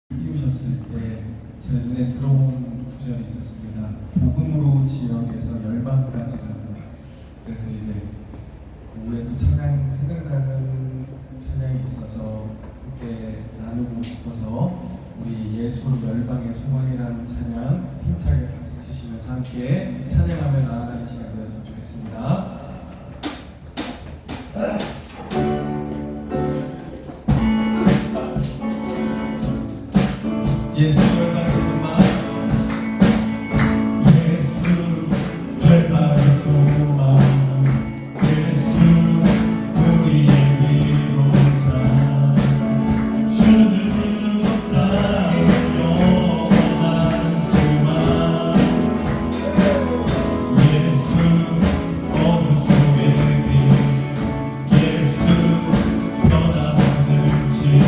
띄우셨을 때 제 눈에 들어온 구절이 있었습니다. 복음으로 지역에서 열방까지라는. 그래서 이제 오후에 또 찬양 생각나는 찬양이 있어서 함께 나누고 싶어서 우리 예수 열방의 소망이라는 찬양 힘차게 박수 치시면서 함께 찬양하며 나아가는 시간 되었으면 좋겠습니다. 예수 열방의 소망, 예수 열방의 소망, 예수 우리의 위로자, 주는 없다 영원한 소망, 예수 어둠 속의 빛, 예수 변함없는 진리,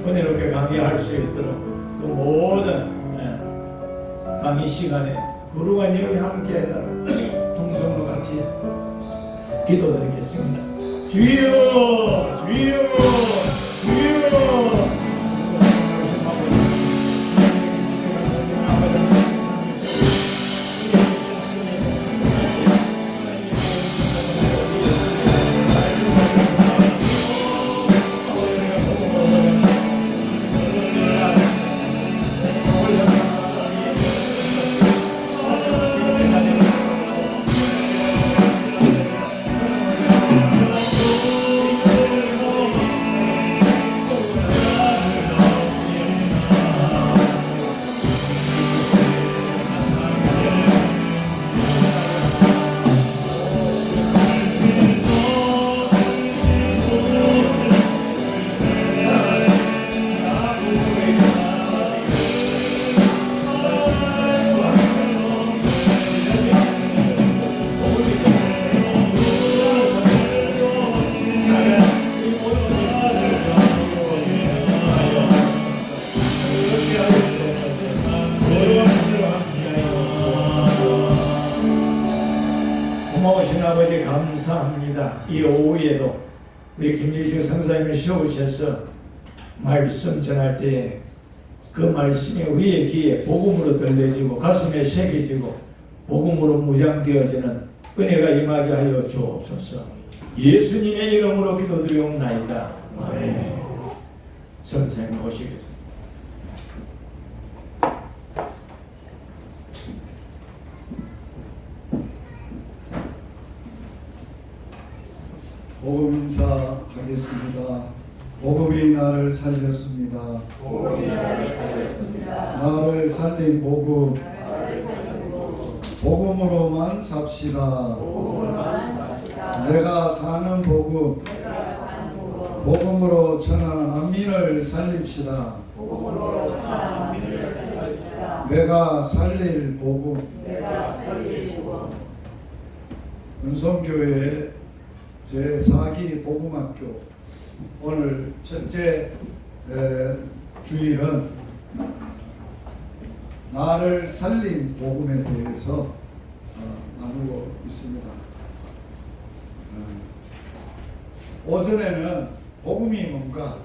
은혜롭게 강의할 수 있도록 그 모든 강의 시간에 거룩한 영이 함께하여 동성으로 같이 기도드리겠습니다. 주여 주여 주여. 감사합니다. 이 오후에도 우리 김유식 성사님이 세우셔서 말씀 전할 때에 그 말씀이 우리의 귀에 복음으로 들려지고 가슴에 새겨지고 복음으로 무장되어지는 은혜가 임하게 하여 주옵소서. 예수님의 이름으로 기도드리옵나이다. 아멘. 성사님 오시겠습니다. 복음 인사하겠습니다. 복음이 나를 살렸습니다. 나를 살린 복음. 복음으로만 삽시다. 내가 사는 복음. 복음으로 천하 만민을 살립시다. 내가 살릴 복음. 은성교회 제4기 복음학교 오늘 첫째 주일은 나를 살린 복음에 대해서 나누고 있습니다. 오전에는 복음이 뭔가,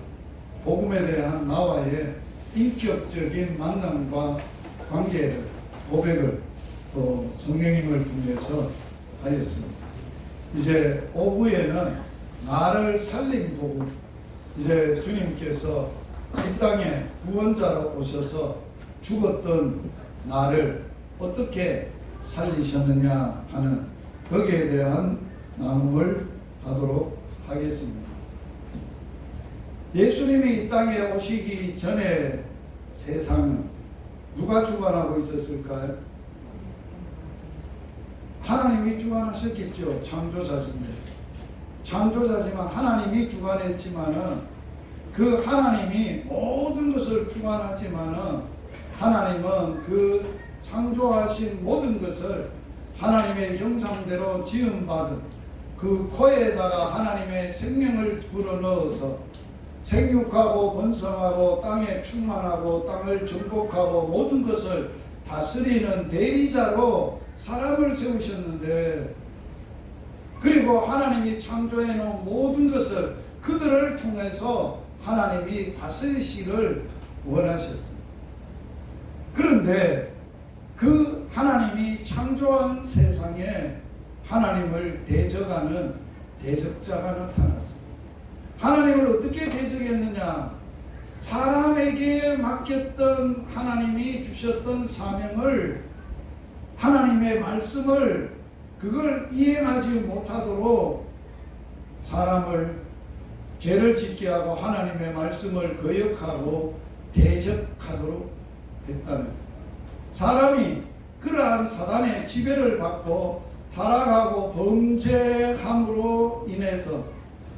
복음에 대한 나와의 인격적인 만남과 관계를, 고백을 또 성령님을 통해서 하였습니다. 이제 오후에는 나를 살린 복음, 이제 주님께서 이 땅에 구원자로 오셔서 죽었던 나를 어떻게 살리셨느냐 하는 거기에 대한 나눔을 하도록 하겠습니다. 예수님이 이 땅에 오시기 전에 세상은 누가 주관하고 있었을까요? 하나님이 주관하셨겠죠. 창조자신데. 창조자지만 하나님이 주관했지만은 그 하나님이 모든 것을 주관하지만은 하나님은 그 창조하신 모든 것을 하나님의 형상대로 지음받은 그 코에다가 하나님의 생명을 불어넣어서 생육하고 번성하고 땅에 충만하고 땅을 정복하고 모든 것을 다스리는 대리자로 사람을 세우셨는데, 그리고 하나님이 창조해 놓은 모든 것을 그들을 통해서 하나님이 다스리시기를 원하셨습니다. 그런데 그 하나님이 창조한 세상에 하나님을 대적하는 대적자가 나타났습니다. 하나님을 어떻게 대적했느냐? 사람에게 맡겼던 하나님이 주셨던 사명을, 하나님의 말씀을 그걸 이행하지 못하도록 사람을 죄를 짓게 하고 하나님의 말씀을 거역하고 대적하도록 했다는, 사람이 그러한 사단의 지배를 받고 타락하고 범죄함으로 인해서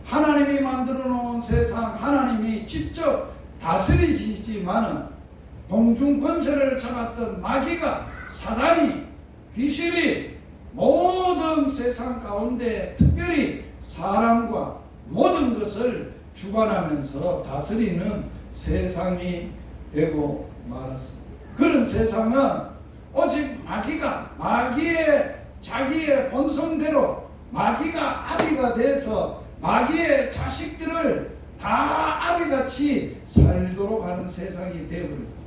하나님이 만들어 놓은 세상, 하나님이 직접 다스리지만은 공중 권세를 잡았던 마귀가, 사단이, 귀신이 모든 세상 가운데 특별히 사람과 모든 것을 주관하면서 다스리는 세상이 되고 말았습니다. 그런 세상은 오직 마귀가 마귀의 자기의 본성대로 마귀가 아비가 돼서 마귀의 자식들을 다 아비같이 살도록 하는 세상이 되어버렸습니다.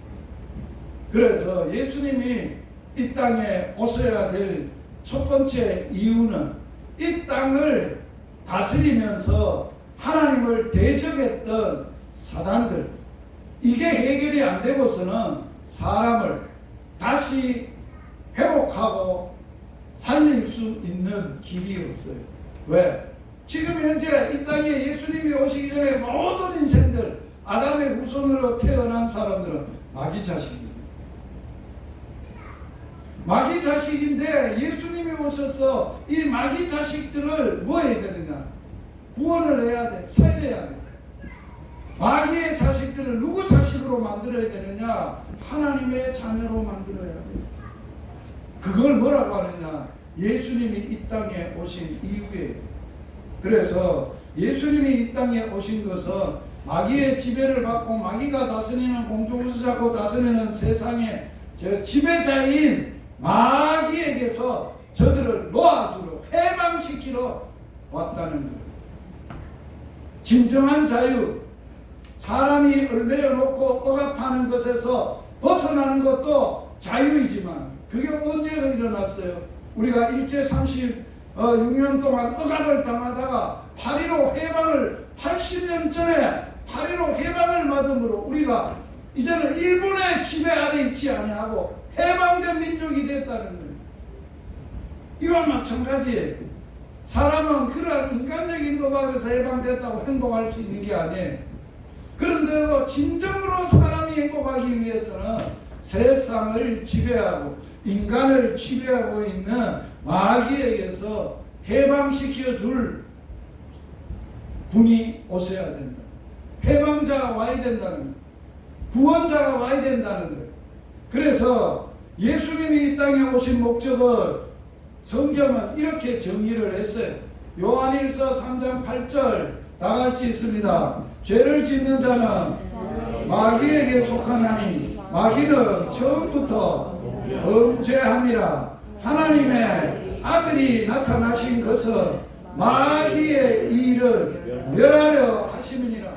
그래서 예수님이 이 땅에 오셔야 될 첫 번째 이유는 이 땅을 다스리면서 하나님을 대적했던 사단들, 이게 해결이 안 되고서는 사람을 다시 회복하고 살릴 수 있는 길이 없어요. 왜? 지금 현재 이 땅에 예수님이 오시기 전에 모든 인생들, 아담의 후손으로 태어난 사람들은 마귀 자식입니다. 마귀 자식인데 예수님이 오셔서 이 마귀 자식들을 뭐 해야 되느냐? 구원을 해야 돼. 살려야 돼. 마귀의 자식들을 누구 자식으로 만들어야 되느냐? 하나님의 자녀로 만들어야 돼. 그걸 뭐라고 하느냐? 예수님이 이 땅에 오신 이후에. 그래서 예수님이 이 땅에 오신 것은 마귀의 지배를 받고 마귀가 다스리는 공중에서 잡고 다스리는 세상의 지배자인 마귀에게서 저들을 놓아주려, 해방시키려 해방시키러 왔다는 거예요. 진정한 자유, 사람이 얼매여 놓고 억압하는 것에서 벗어나는 것도 자유이지만 그게 언제 일어났어요? 우리가 일제 36년 동안 억압을 당하다가 8.15 해방을 80년 전에 8.15 해방을 받음으로 우리가 이제는 일본의 지배 아래 있지 아니하고 해방된 민족이 됐다는 거예요. 이와 마찬가지예요. 사람은 그런 인간적인 억압에서 해방됐다고 행복할 수 있는 게 아니에요. 그런데도 진정으로 사람이 행복하기 위해서는 세상을 지배하고 인간을 지배하고 있는 마귀에게서 해방시켜 줄 분이 오셔야 된다. 해방자가 와야 된다는 거예요. 구원자가 와야 된다는 거예요. 그래서 예수님이 이 땅에 오신 목적을 성경은 이렇게 정의를 했어요. 요한일서 3장 8절 다같이 있습니다. 죄를 짓는 자는 마귀에게 속하나니 마귀는 처음부터 범죄함이라. 하나님의 아들이 나타나신 것은 마귀의 일을 멸하려 하심이니라.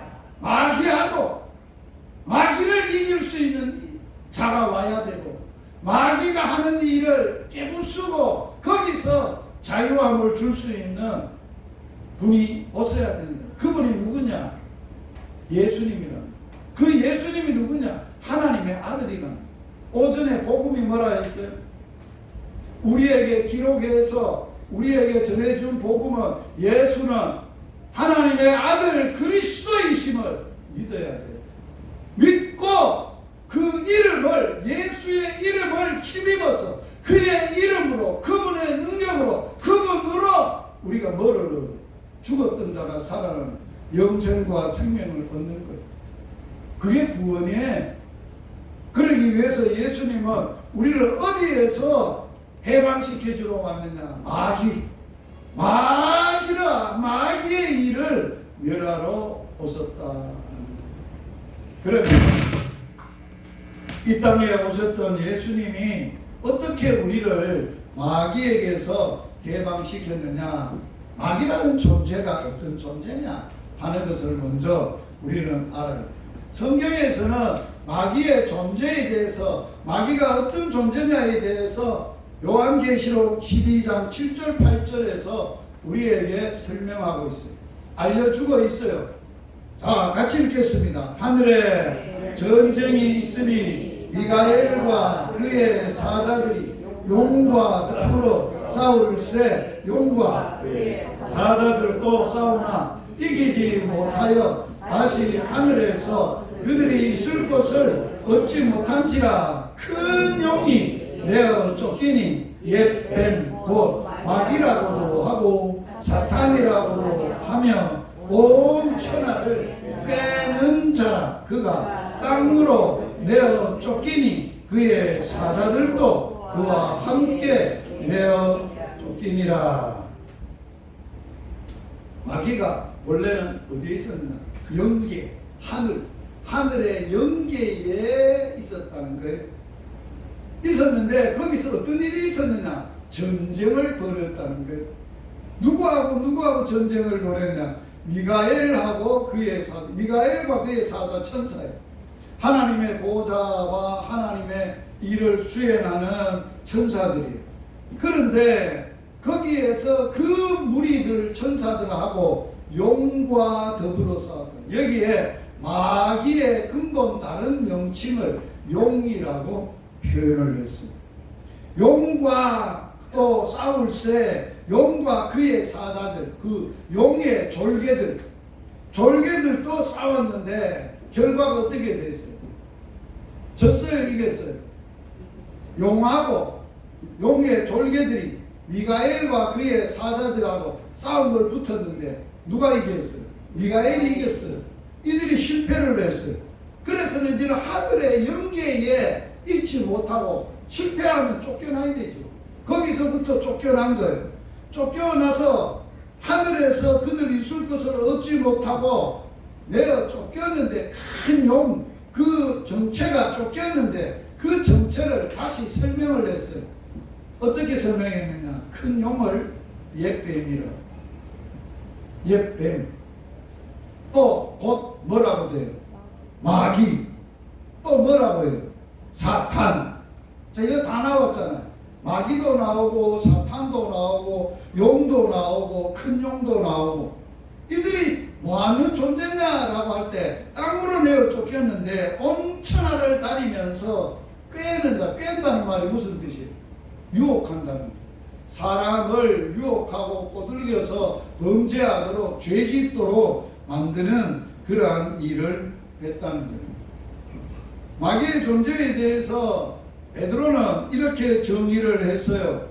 마귀를 이길 수 있는 자가 와야 되고 마귀가 하는 일을 깨부수고 거기서 자유함을 줄 수 있는 분이 오셔야 된다. 그분이 누구냐? 예수님이라. 그 예수님이 누구냐? 하나님의 아들이라. 오전에 복음이 뭐라 했어요? 우리에게 기록해서 우리에게 전해준 복음은 예수는 하나님의 아들 그리스도이심을 믿어야 돼요. 믿고 그 이름을, 예수의 이름을 힘입어서 그의 이름으로, 그분의 능력으로, 그분으로 우리가 뭐를 죽었던 자가 살아나는 영생과 생명을 얻는 거예요. 그게 구원이에요. 그러기 위해서 예수님은 우리를 어디에서 해방시켜주러 왔느냐? 마귀의 일을 멸하러 오셨다. 그러면 이 땅에 오셨던 예수님이 어떻게 우리를 마귀에게서 해방시켰느냐? 마귀라는 존재가 어떤 존재냐 하는 것을 먼저 우리는 알아요. 성경에서는 마귀의 존재에 대해서, 마귀가 어떤 존재냐에 대해서 요한계시록 12장 7절 8절에서 우리에게 설명하고 있어요. 알려주고 있어요. 자, 같이 읽겠습니다. 하늘에 전쟁이 있으니 미가엘과 그의 사자들이 용과 더불어 싸울세. 용과 사자들도 싸우나 이기지 못하여 다시 하늘에서 그들이 있을 곳을 얻지 못한지라. 큰 용이 내어 쫓기니 옛뱀 곧 마귀라고도 하고 사탄이라고도 하며 온 천하를 꿰는 자라. 그가 땅으로 내어 쫓기니 그의 사자들도 그와 함께 내어 쫓기니라. 마귀가 원래는 어디에 있었나? 영계, 하늘의 영계에 있었다는 거예요. 있었는데 거기서 어떤 일이 있었느냐? 전쟁을 벌였다는 거예요. 누구하고 전쟁을 벌였냐? 미가엘과 그의 사자 천사예요. 하나님의 보좌와 하나님의 일을 수행하는 천사들이에요. 그런데 거기에서 그 무리들 천사들하고 용과 더불어 싸웠다. 여기에 마귀의 근본 다른 명칭을 용이라고 표현을 했습니다. 용과 또 싸울세. 용과 그의 사자들, 그 용의 졸개들도 싸웠는데 결과가 어떻게 됐어요? 졌어요? 이겼어요? 용하고 용의 졸개들이 미가엘과 그의 사자들하고 싸운 걸 붙었는데 누가 이겼어요? 미가엘이 이겼어요. 이들이 실패를 했어요. 그래서 이제는 하늘의 영계에 있지 못하고 실패하면 쫓겨나야 되죠. 거기서부터 쫓겨난 거예요. 쫓겨나서 하늘에서 그들이 있을 것을 얻지 못하고 내어 쫓겼는데, 큰 용, 그 정체가 쫓겼는데 그 정체를 다시 설명을 했어요. 어떻게 설명했느냐? 큰 용을 옛뱀이라, 옛뱀, 또 곧 뭐라고 돼요? 마귀, 또 뭐라고 해요? 사탄. 자, 이거 다 나왔잖아요. 마귀도 나오고 사탄도 나오고 용도 나오고 큰 용도 나오고. 이들이 뭐하는 존재냐라고 할 때 땅으로 내어 쫓겼는데 온 천하를 다니면서 꿰는다는 말이 무슨 뜻이에요? 유혹한다는 거예요. 사람을 유혹하고 꼬들겨서 범죄하도록 죄짓도록 만드는 그러한 일을 했다는 거예요. 마귀의 존재에 대해서 베드로는 이렇게 정의를 했어요.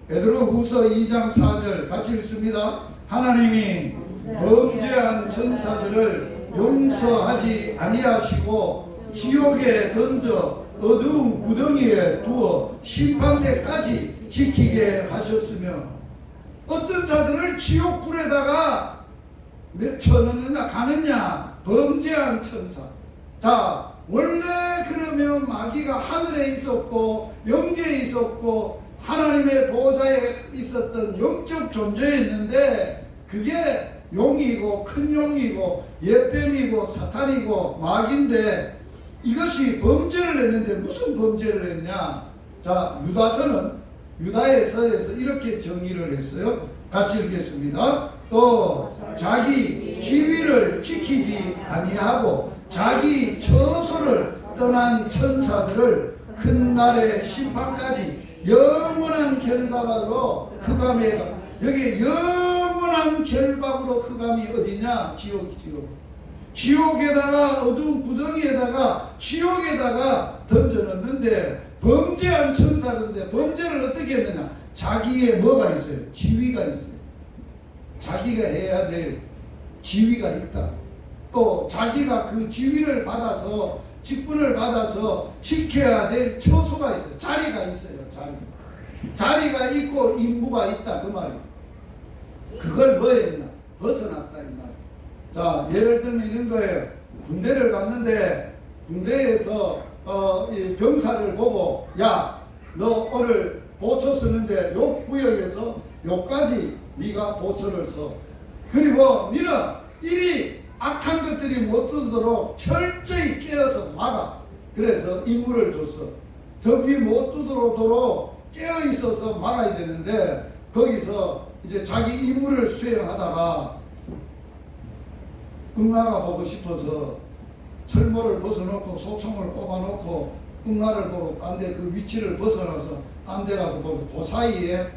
베드로후서 2장 4절 같이 읽습니다. 하나님이 범죄한 천사들을 용서하지 아니하시고 지옥에 던져 어두운 구덩이에 두어 심판대까지 지키게 하셨으며, 어떤 자들을 지옥불에다가 몇 쳐넣느냐 가느냐? 범죄한 천사. 자, 원래 그러면 마귀가 하늘에 있었고 영계에 있었고 하나님의 보좌에 있었던 영적 존재였는데, 그게 용이고 큰 용이고 옛뱀이고 사탄이고 마귀인데, 이것이 범죄를 했는데 무슨 범죄를 했냐? 자, 유다서에서 이렇게 정의를 했어요. 같이 읽겠습니다. 또 자기 지위를 지키지 아니하고 자기 처소를 떠난 천사들을 큰 날의 심판까지 영원한 결박으로 흑암에, 여기 영원한 결박으로 흑암이 어디냐? 지옥에다가 어두운 구덩이에다가 지옥에다가 던져넣는데, 범죄한 천사인데 범죄를 어떻게 했느냐? 자기의 뭐가 있어요? 지위가 있어요. 자기가 해야 될 지위가 있다. 또 자기가 그 지위를 받아서 직분을 받아서 지켜야 될 처소가 있어요. 자리가 있어요. 자리가 있고 임무가 있다 그 말이에요. 그걸 뭐 했나? 벗어났다 이 말이에요. 자, 예를 들면 이런 거예요. 군대를 갔는데 군대에서 이 병사를 보고, 야, 너 오늘 보초 쓰는데 요 구역에서 요까지 네가 보초를 써. 그리고 너는 이리 악한 것들이 못 들도록 철저히 깨어서 막아. 그래서 임무를 줬어. 적이 못 들도록 깨어 있어서 막아야 되는데, 거기서 이제 자기 임무를 수행하다가 응아가 보고 싶어서 철모를 벗어놓고 소총을 꼽아놓고 응아를 보고 딴 데 그 위치를 벗어나서 딴 데 가서 보고 그 사이에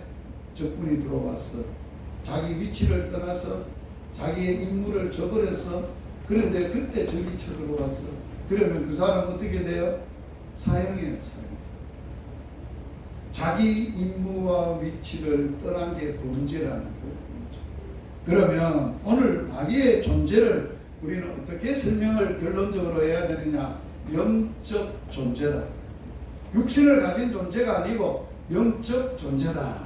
적군이 들어왔어. 자기 위치를 떠나서 자기의 임무를 저버렸어. 그런데 그때 적이 쳐들어왔어. 그러면 그 사람 어떻게 돼요? 사형이에요. 사형. 자기 임무와 위치를 떠난 게 범죄라는 거예요. 그러면 오늘 마귀의 존재를 우리는 어떻게 설명을 결론적으로 해야 되느냐? 영적 존재다. 육신을 가진 존재가 아니고 영적 존재다.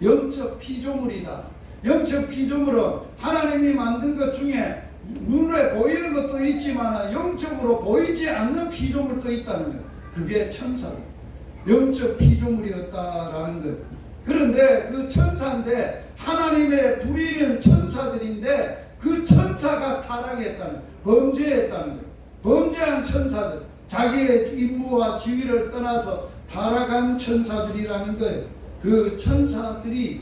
영적 피조물이다. 영적 피조물은 하나님이 만든 것 중에 눈에 보이는 것도 있지만 영적으로 보이지 않는 피조물도 있다는 거예요. 그게 천사다. 영적 피조물이었다라는 거예요. 그런데 그 천사인데 하나님의 불의는 천사들인데 그 천사가 타락했다는 거예요. 범죄했다는 거예요. 범죄한 천사들, 자기의 임무와 지위를 떠나서 타락한 천사들이라는 거예요. 그 천사들이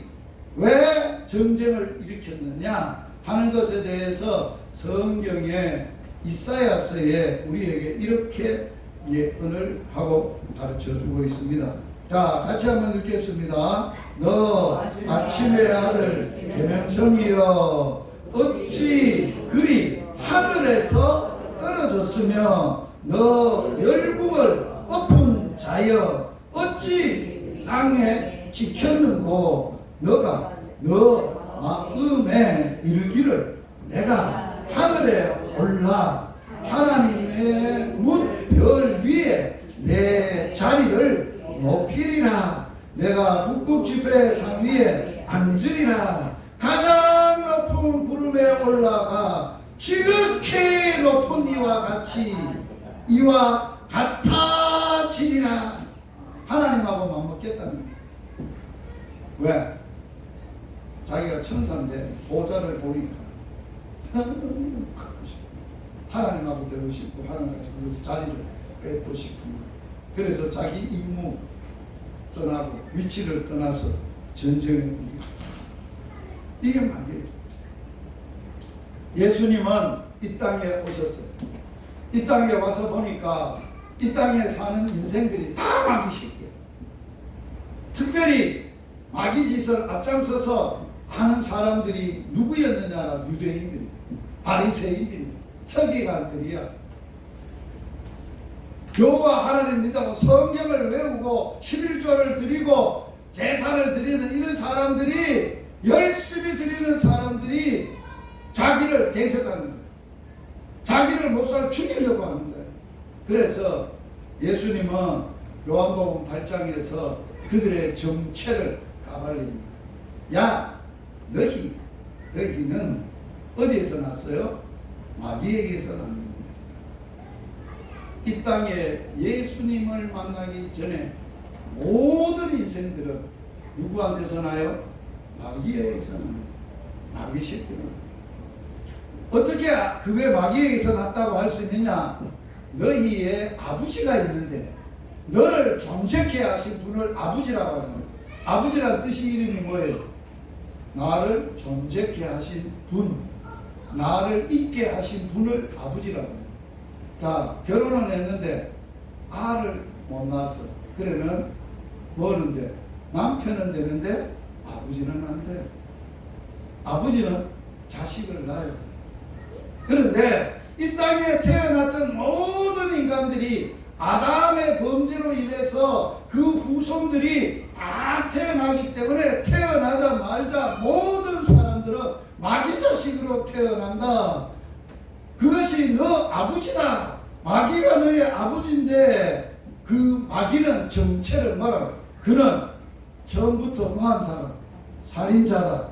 왜 전쟁을 일으켰느냐 하는 것에 대해서 성경의 이사야서에 우리에게 이렇게 예언을 하고 가르쳐 주고 있습니다. 자, 같이 한번 읽겠습니다. 너 아침의 아들 계명성이여, 어찌 그리 하늘에서 떨어졌으며 너 열국을 엎은 자여, 어찌 땅에 지켰는고. 너가 너 마음에 이르기를 내가 하늘에 올라 하나님의 뭇별 위에 내 자리를 높이리라. 내가 북극 지폐 산 위에 앉으리라. 가장 높은 구름에 올라가 지극히 높은 이와 같이 이와 같아지리라. 하나님하고 맞먹겠다는 거예요. 왜? 자기가 천사인데 보좌를 보니까 갖고 싶고 하나님하고 되고 싶고 하나님까지 그래서 자리를 뺏고 싶은 거예요. 그래서 자기 임무 떠나고 위치를 떠나서 전쟁을 이기고 이게 마귀예요. 예수님은 이 땅에 오셨어요. 이 땅에 와서 보니까 이 땅에 사는 인생들이 다 마귀 새끼예요. 특별히 마귀 짓을 앞장서서 하는 사람들이 누구였느냐라 유대인들이, 바리새인들이, 서기관들이야. 여호와 하나님 믿다고 성경을 외우고 11조를 드리고 제사를 드리는 이런 사람들이, 열심히 드리는 사람들이 자기를 대적하는 거예요. 자기를 못살 죽이려고 하는 거예요. 그래서 예수님은 요한복음 8장에서 그들의 정체를 까발립니다. 야, 너희는 어디에서 났어요? 마귀에게서 났는데. 이 땅에 예수님을 만나기 전에 모든 인생들은 누구한테서 나요? 마귀에게서 나요. 마귀 새끼는. 어떻게 그게 마귀에게서 났다고 할 수 있느냐? 너희의 아버지가 있는데 너를 존재케 하신 분을 아버지라고 하잖아요. 아버지란 뜻이 이름이 뭐예요? 나를 존재케 하신 분, 나를 있게 하신 분을 아버지라고 해요. 자, 결혼을 했는데 아를 못 낳았어. 그러면 뭐는데? 남편은 되는데 아버지는 안 돼. 아버지는 자식을 낳아야 돼. 그런데 이 땅에 태어났던 모든 인간들이 아담의 범죄로 인해서 그 후손들이 다 태어나기 때문에 태어나자마자 모든 사람들은 마귀 자식으로 태어난다. 그것이 너 아버지다. 마귀가 너의 아버지인데 그 마귀는 정체를 말하고 그는 처음부터 뭐한 사람? 살인자다.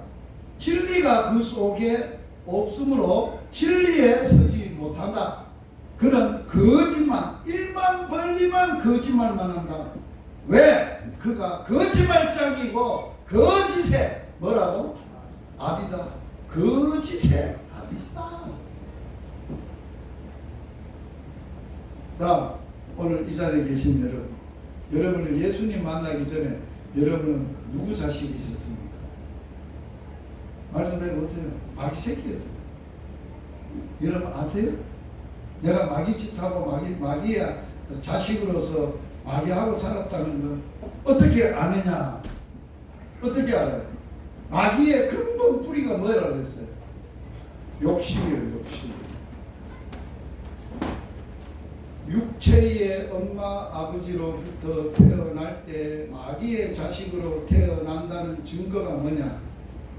진리가 그 속에 없으므로 진리에 서지 못한다. 그는 거짓말, 일만 벌리면 거짓말만 한다. 왜? 그가 거짓말장이고 거짓의 뭐라고? 아비다. 거짓의 아비다. 자, 오늘 이 자리에 계신 여러분, 여러분은 예수님 만나기 전에 여러분은 누구 자식이셨습니까? 말씀해 보세요. 마귀 새끼였어요. 여러분 아세요? 내가 마귀 짓하고 마귀야 자식으로서 마귀하고 살았다는 건 어떻게 아느냐? 어떻게 알아요? 마귀의 근본 뿌리가 뭐라고 그랬어요? 욕심이에요, 욕심. 육체의 엄마 아버지로부터 태어날 때 마귀의 자식으로 태어난다는 증거가 뭐냐?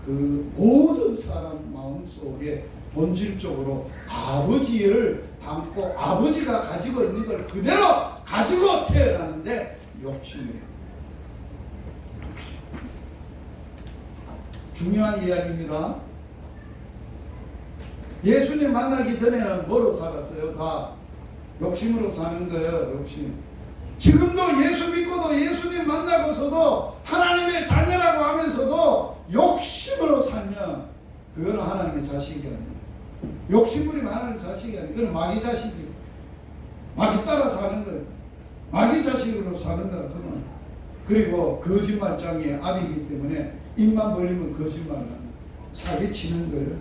그 모든 사람 마음속에 본질적으로 아버지를 담고 아버지가 가지고 있는 걸 그대로 가지고 태어나는데 욕심이에요. 중요한 이야기입니다. 예수님 만나기 전에는 뭐로 살았어요? 다 욕심으로 사는 거예요. 욕심. 지금도 예수 믿고도 예수님 만나고서도 하나님의 자녀라고 하면서도 욕심으로 살면 그거는 하나님의 자식이 아니에요. 욕심부리면 하나님의 자식이 아니에요. 그건 마귀 자식이에요. 마귀 따라 사는 거예요. 마귀 자식으로 사는 거라 그러면. 그리고 거짓말장의 압이기 때문에 입만 벌리면 거짓말을 하는 거예요. 사기치는 거예요.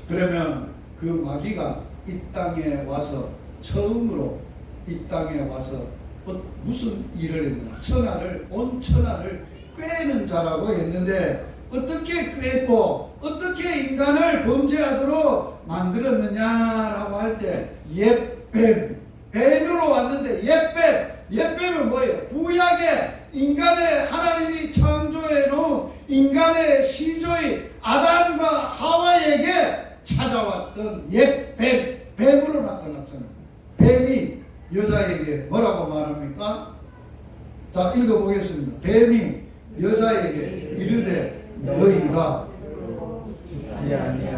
그러면 그 마귀가 이 땅에 와서 처음으로 이 땅에 와서 무슨 일을 했나? 온 천하를 꿰는 자라고 했는데 어떻게 꿰고 어떻게 인간을 범죄하도록 만들었느냐라고 할 때 옛뱀, 뱀으로 왔는데 옛뱀은 뭐예요? 구약에 인간의 하나님이 창조해 놓은 인간의 시조의 아담과 하와에게 찾아왔던 뱀으로 나타났잖아요. 뱀이 여자에게 뭐라고 말합니까? 자, 읽어보겠습니다. 뱀이 여자에게 이르되 너희가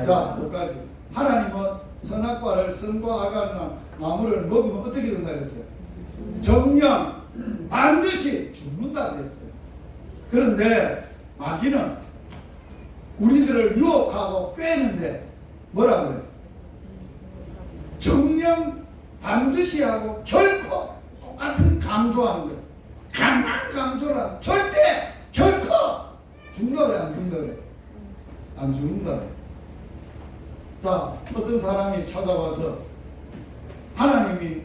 자, 여기까지. 하나님은 선악과를 선과 악과 나무를 먹으면 어떻게 된다 그랬어요? 정령 반드시 죽는다 그랬어요. 그런데 마귀는 우리들을 유혹하고 꿰는데 뭐라 그래요? 정령 반드시 하고 결코 똑같은 강조하는 거예요. 강한 강조란 절대 결코 죽는다 그래 안 죽는다 그래? 안 죽는다 그래. 자, 어떤 사람이 찾아와서 하나님이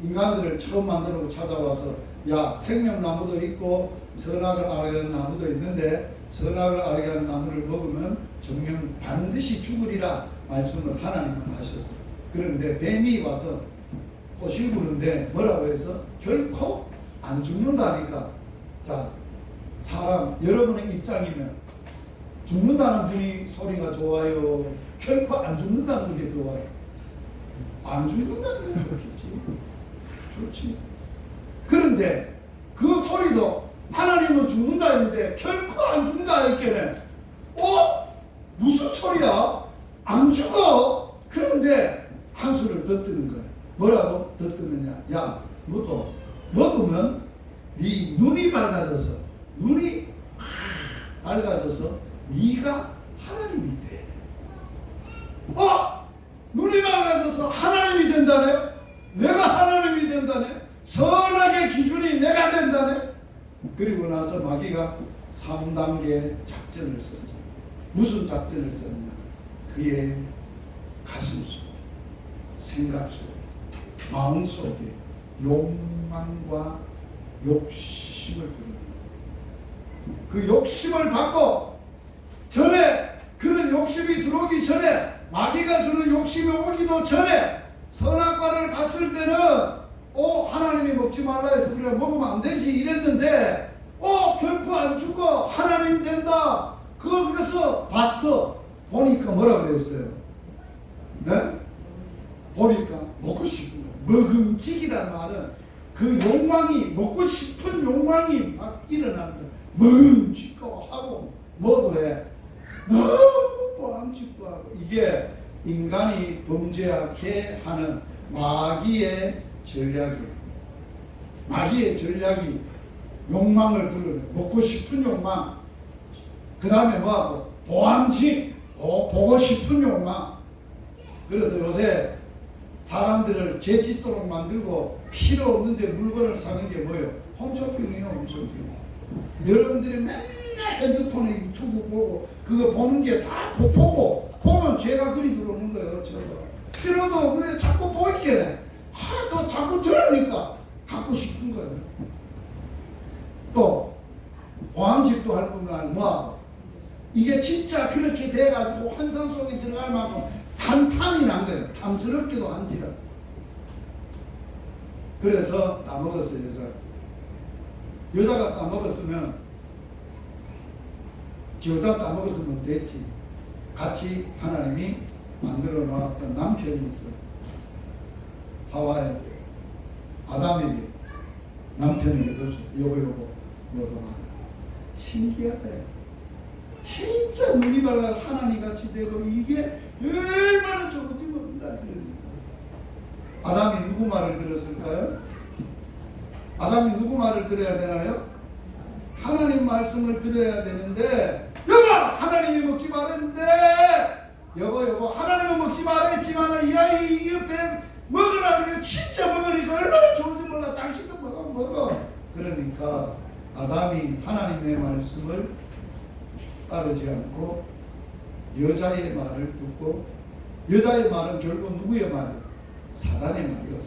인간들을 처음 만들고 찾아와서 야, 생명나무도 있고 선악을 알게 하는 나무도 있는데 선악을 알게 하는 나무를 먹으면 정녕 반드시 죽으리라 말씀을 하나님은 하셨어요. 그런데 뱀이 와서 꼬실 부는데 뭐라고 해서 결코 안 죽는다니까. 자, 사람 여러분의 입장이면 죽는다는 분이 소리가 좋아요, 결코 안 죽는다는 게 좋아요? 안 죽는다는 게 좋겠지. 좋지. 그런데 그 소리도 하나님은 죽는다 했는데 결코 안 죽는다 했겠네. 무슨 소리야? 안 죽어. 그런데 한 수를 더 뜨는 거야. 뭐라고 더 뜨느냐? 야, 너도 먹으면 네 눈이 밝아져서 네가 하나님이 돼. 눈이 밝아져서 하나님이 된다네? 내가 하나님이 된다네? 선악의 기준이 내가 된다네? 그리고 나서 마귀가 3단계 작전을 썼어요. 무슨 작전을 썼냐? 그의 가슴 속에, 생각 속에, 마음 속에 욕망과 욕심을 부르는 거예요. 그 욕심을 받고 전에 그런 욕심이 들어오기 전에 마귀가 주는 욕심이 오기도 전에 선악과를 봤을 때는 하나님이 먹지 말라 해서 그래 먹으면 안 되지 이랬는데 결코 안 죽어 하나님 된다. 그래서 봤어. 보니까 뭐라 그랬어요? 네? 보니까 먹고 싶은 거. 먹음직이라는 말은 그 욕망이 먹고 싶은 욕망이 막 일어나는 거야. 먹음직고 하고 뭐도 해. 너무 보암직도 하고. 이게 인간이 범죄하게 하는 마귀의 전략이에요. 마귀의 전략이 욕망을 부르는 먹고 싶은 욕망. 그 다음에 뭐하고 보암직 보고 싶은 욕망. 그래서 요새 사람들을 죄짓도록 만들고 필요 없는데 물건을 사는 게 뭐예요? 홈쇼핑이에요. 홈쇼핑. 여러분들이 맨날 핸드폰에 유튜브 보고 그거 보는 게 다 보면 죄가 그리 들어오는 거예요. 필요도 없는데 자꾸 보이게 또 자꾸 들으니까 갖고 싶은 거예요. 또 보암직도 할 뿐만 아니라 뭐하고 이게 진짜 그렇게 돼가지고 환상 속에 들어갈 만큼 탄탄이 난 거예요. 탐스럽기도 한지라. 그래서 따먹었어요. 여자가 따먹었으면 여자 따먹었으면 됐지. 같이 하나님이 만들어 놓았던 남편이 있어. 하와에 아담에게 남편에게 줬어. 요거 먹어봐. 신기하다. 진짜 눈이 밝아 하나님 같이 되고 이게 얼마나 좋은지 모른다. 아담이 누구 말을 들었을까요? 아담이 누구 말을 들어야 되나요? 하나님 말씀을 들어야 되는데 여보 하나님이 먹지 말았는데 여보 하나님은 먹지 말았지만 이 아이 옆에 먹으라 그래. 진짜 먹으니까 얼마나 좋은지 몰라. 당신도 먹어. 그러니까 아담이 하나님의 말씀을 따르지 않고 여자의 말을 듣고 여자의 말은 결국 누구의 말이에요? 사단의 말이에요.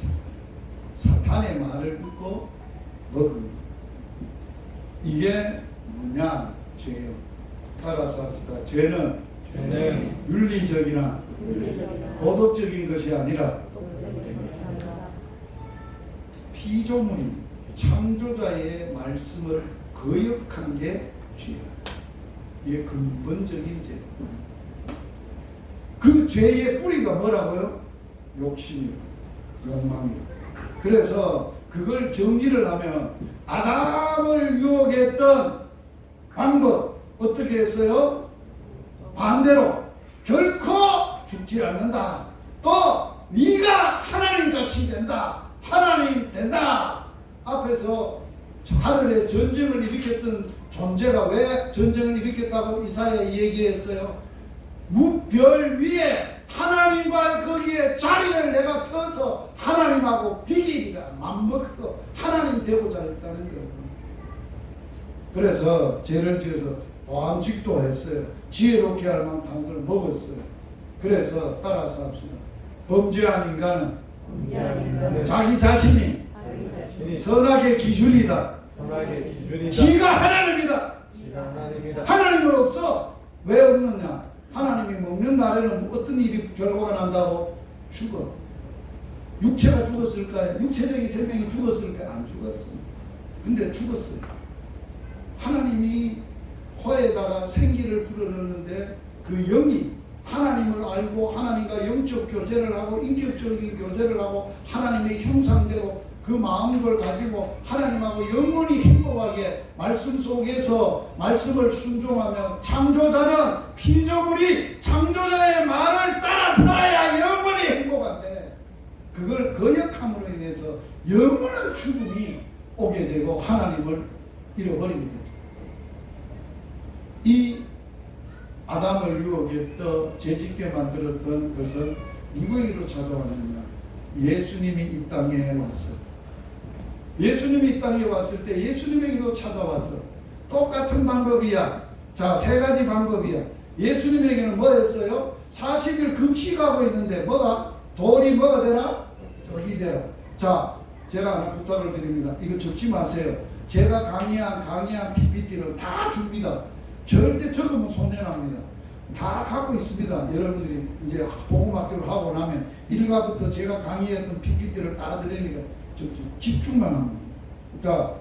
사탄의 말을 듣고 먹은 이게 뭐냐? 죄예요. 따라서 합시다. 죄는 윤리적이나 도덕적인 것이 아니라 피조물이 창조자의 말씀을 거역한 게 죄야. 이게 근본적인 죄. 그 죄의 뿌리가 뭐라고요? 욕심이요, 욕망이요. 그래서 그걸 정리를 하면 아담을 유혹했던 방법 어떻게 했어요? 반대로 결코 죽지 않는다. 또 네가 하나님같이 된다. 하나님 된다. 앞에서 하늘에 전쟁을 일으켰던 존재가 왜 전쟁을 일으켰다고 이사야 얘기했어요? 무별 위에 하나님과 거기에 자리를 내가 펴서 하나님하고 비기리라 맘먹고 하나님 되고자 했다는 거예요. 그래서 죄를 지어서 보암직도 했어요. 지혜롭게 할 만한 단서를 먹었어요. 그래서 따라서 합시다. 범죄한 인간은 자기 자신이 선악의 기준이다. 선악의 기준이다. 지가 하나님이다. 지가 하나님이다. 하나님은 없어. 왜 없느냐? 하나님이 먹는 날에는 어떤 일이 결과가 난다고? 죽어. 육체가 죽었을까요? 육체적인 생명이 죽었을까요? 안 죽었어. 근데 죽었어요. 하나님이 코에다가 생기를 불어넣는데 그 영이 하나님을 알고 하나님과 영적 교제를 하고 인격적인 교제를 하고 하나님의 형상대로 그 마음을 가지고 하나님하고 영원히 행복하게 말씀 속에서 말씀을 순종하며 창조자는 피조물이 창조자의 말을 따라 살아야 영원히 행복한데 그걸 거역함으로 인해서 영원한 죽음이 오게 되고 하나님을 잃어버리게 되죠. 이 아담을 유혹했던 죄짓게 만들었던 것은 누구에게도 찾아왔느냐? 예수님이 이 땅에 왔어. 예수님이 이 땅에 왔을 때 예수님에게도 찾아왔어. 똑같은 방법이야. 자, 세 가지 방법이야. 예수님에게는 뭐였어요? 40일 금식하고 있는데 뭐가? 돌이 뭐가 되라? 적이 되라. 자, 제가 하나 부탁을 드립니다. 이거 적지 마세요. 제가 강의한 PPT를 다 줍니다. 절대 적으면 손해납니다. 다 갖고 있습니다. 여러분들이 이제 복음학교를 하고 나면 1과부터 제가 강의했던 PPT를 다 드리니까 집중만 합니다. 그러니까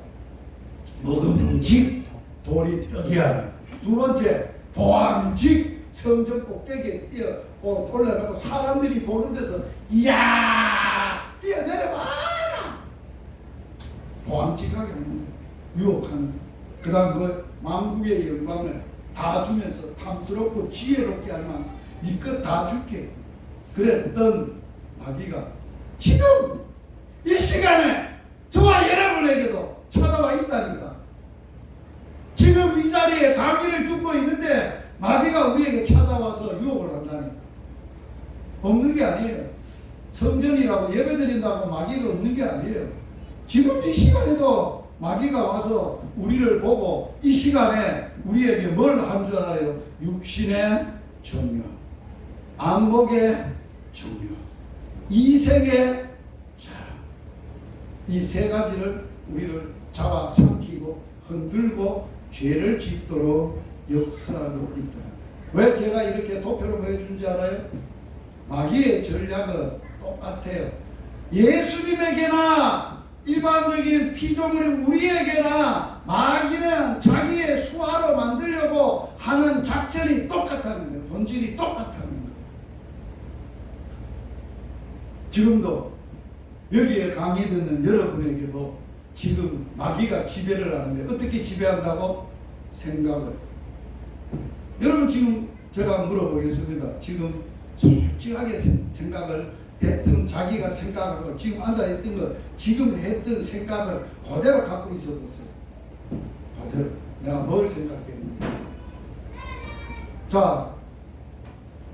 먹음직 돌이 떡이야. 두 번째 보암직 성전 꼭대기에 뛰어 올라가고 사람들이 보는 데서 이야 뛰어내려봐라. 보암직하게 하는 거예요. 유혹하는 거예요. 그 다음 뭐 만국의 영광을 다 주면서 탐스럽고 지혜롭게 할 만큼 이것 다 줄게 그랬던 마귀가 지금 이 시간에 저와 여러분에게도 찾아와 있다니까. 지금 이 자리에 강의를 듣고 있는데 마귀가 우리에게 찾아와서 유혹을 한다니까. 없는 게 아니에요. 성전이라고 예배드린다고 마귀가 없는 게 아니에요. 지금 이 시간에도 마귀가 와서 우리를 보고 이 시간에 우리에게 뭘 한 줄 알아요? 육신의 정욕, 안목의 정욕, 이생의 자랑. 이 세 가지를 우리를 잡아삼키고 흔들고 죄를 짓도록 역사하고 있다. 왜 제가 이렇게 도표로 보여준지 알아요? 마귀의 전략은 똑같아요. 예수님에게나 일반적인 피조물인 우리에게나 마귀는 자기의 수하로 만들려고 하는 작전이 똑같다는 거예요. 본질이 똑같다는 거예요. 지금도 여기에 강의 듣는 여러분에게도 지금 마귀가 지배를 하는데 어떻게 지배한다고? 생각을. 여러분 지금 제가 물어보겠습니다. 지금 솔직하게 생각을 했던 자기가 생각하고 지금 앉아있던 거 지금 했던 생각을 그대로 갖고 있어 보세요. 그대로 내가 뭘 생각했는지. 자,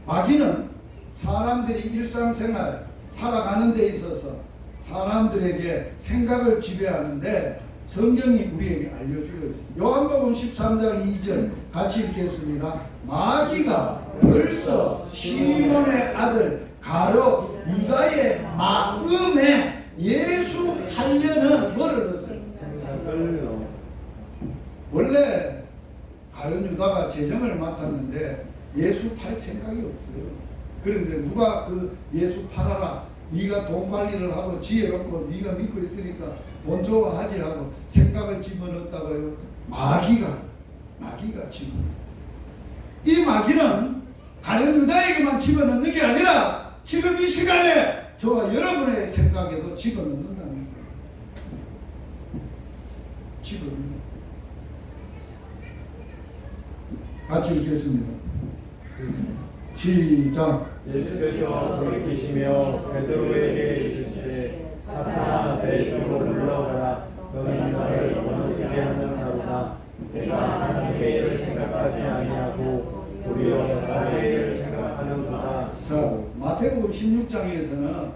마귀는 사람들이 일상생활 살아가는 데 있어서 사람들에게 생각을 지배하는데 성경이 우리에게 알려주고 있습니다. 요한복음 13장 2절 같이 읽겠습니다. 마귀가 벌써 시몬의 아들 가룟 유다의 마음에 예수 팔려는 뭐를 넣었어요? 원래 가룟 유다가 재정을 맡았는데 예수 팔 생각이 없어요. 그런데 누가 그 예수 팔아라, 네가 돈 관리를 하고 지혜롭고 네가 믿고 있으니까 돈 좋아하지 하고 생각을 집어넣었다고요. 마귀가 집어넣어요. 이 마귀는 가룟 유다에게만 집어넣는 게 아니라 지금 이 시간에 저와 여러분의 생각에도 집어넣는다는 거예요. 집어넣는 거예요. 같이 읽겠습니다. 시작. 예수께서 돌이키시며 베드로에게 이르시되 사탄아 내 뒤로 물러가라. 너는 나를 원하는 살게 하는 자로다. 내가 하나님의 일을 생각하지 아니하고 도리어 사람의 일을 생각하는도다. 자, 마태복음 16장에서는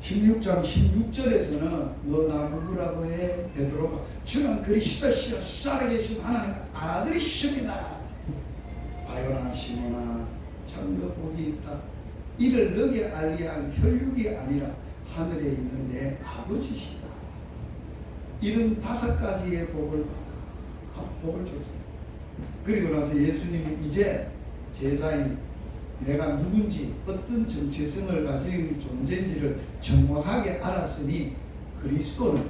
16장 16절에서는 너 나 누구라고 해? 베드로가 주는 그리스도시여 살아계신 하나님의 아들이십니다. 바요나 시모나 참여 복이 있다. 이를 너게 알게 한 혈육이 아니라 하늘에 있는 내 아버지시다. 이런 5가지의 복을 줬어요. 그리고 나서 예수님이 이제 제자인 내가 누군지 어떤 정체성을 가진 존재인지를 정확하게 알았으니 그리스도는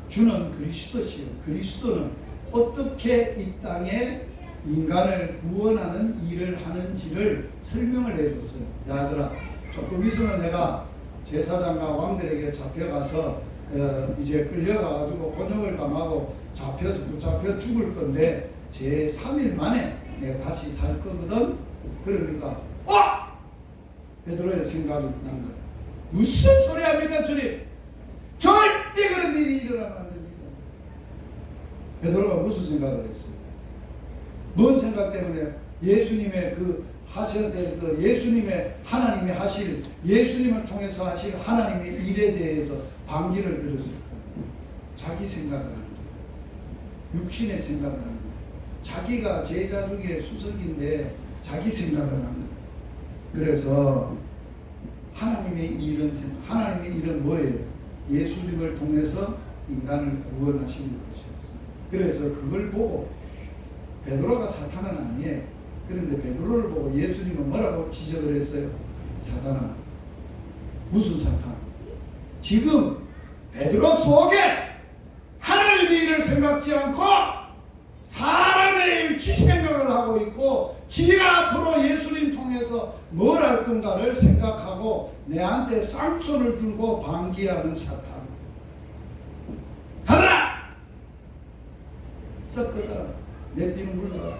주는 그리스도시요 그리스도는 어떻게 이 땅에 인간을 구원하는 일을 하는지를 설명을 해줬어요. 야들아 조금 있으면 내가 제사장과 왕들에게 잡혀가서 이제 끌려가가지고 곤욕을 당하고 붙잡혀 죽을 건데 제 3일 만에 내가 다시 살 거거든. 그러니까 베드로의 생각이 난 거예요. 무슨 소리 합니까 주님? 절대 그런 일이 일어나면 안 됩니다. 베드로가 무슨 생각을 했어요? 뭔 생각 때문에 예수님의 그 하셔야 될 그 예수님의 하나님의 하실 예수님을 통해서 하실 하나님의 일에 대해서 반기를 들었을까? 자기 생각을 하는 거예요. 육신의 생각을 하는 거예요. 자기가 제자 중에 수석인데 자기 생각을 하는 거예요. 그래서 하나님의 일은 뭐예요? 예수님을 통해서 인간을 구원하시는 것이었어요. 그래서 그걸 보고 베드로가 사탄은 아니에요. 그런데 베드로를 보고 예수님은 뭐라고 지적을 했어요? 사탄아. 무슨 사탄? 지금 베드로 속에 하나님의 일을 생각지 않고 사람의 일, 지 생각을 하고 있고 지가 앞으로 예수님 통해서 뭘 할 건가를 생각하고 내한테 쌍손을 들고 반기하는 사탄. 사탄아! 썩 끄더라. 내 뒤는 물러가라.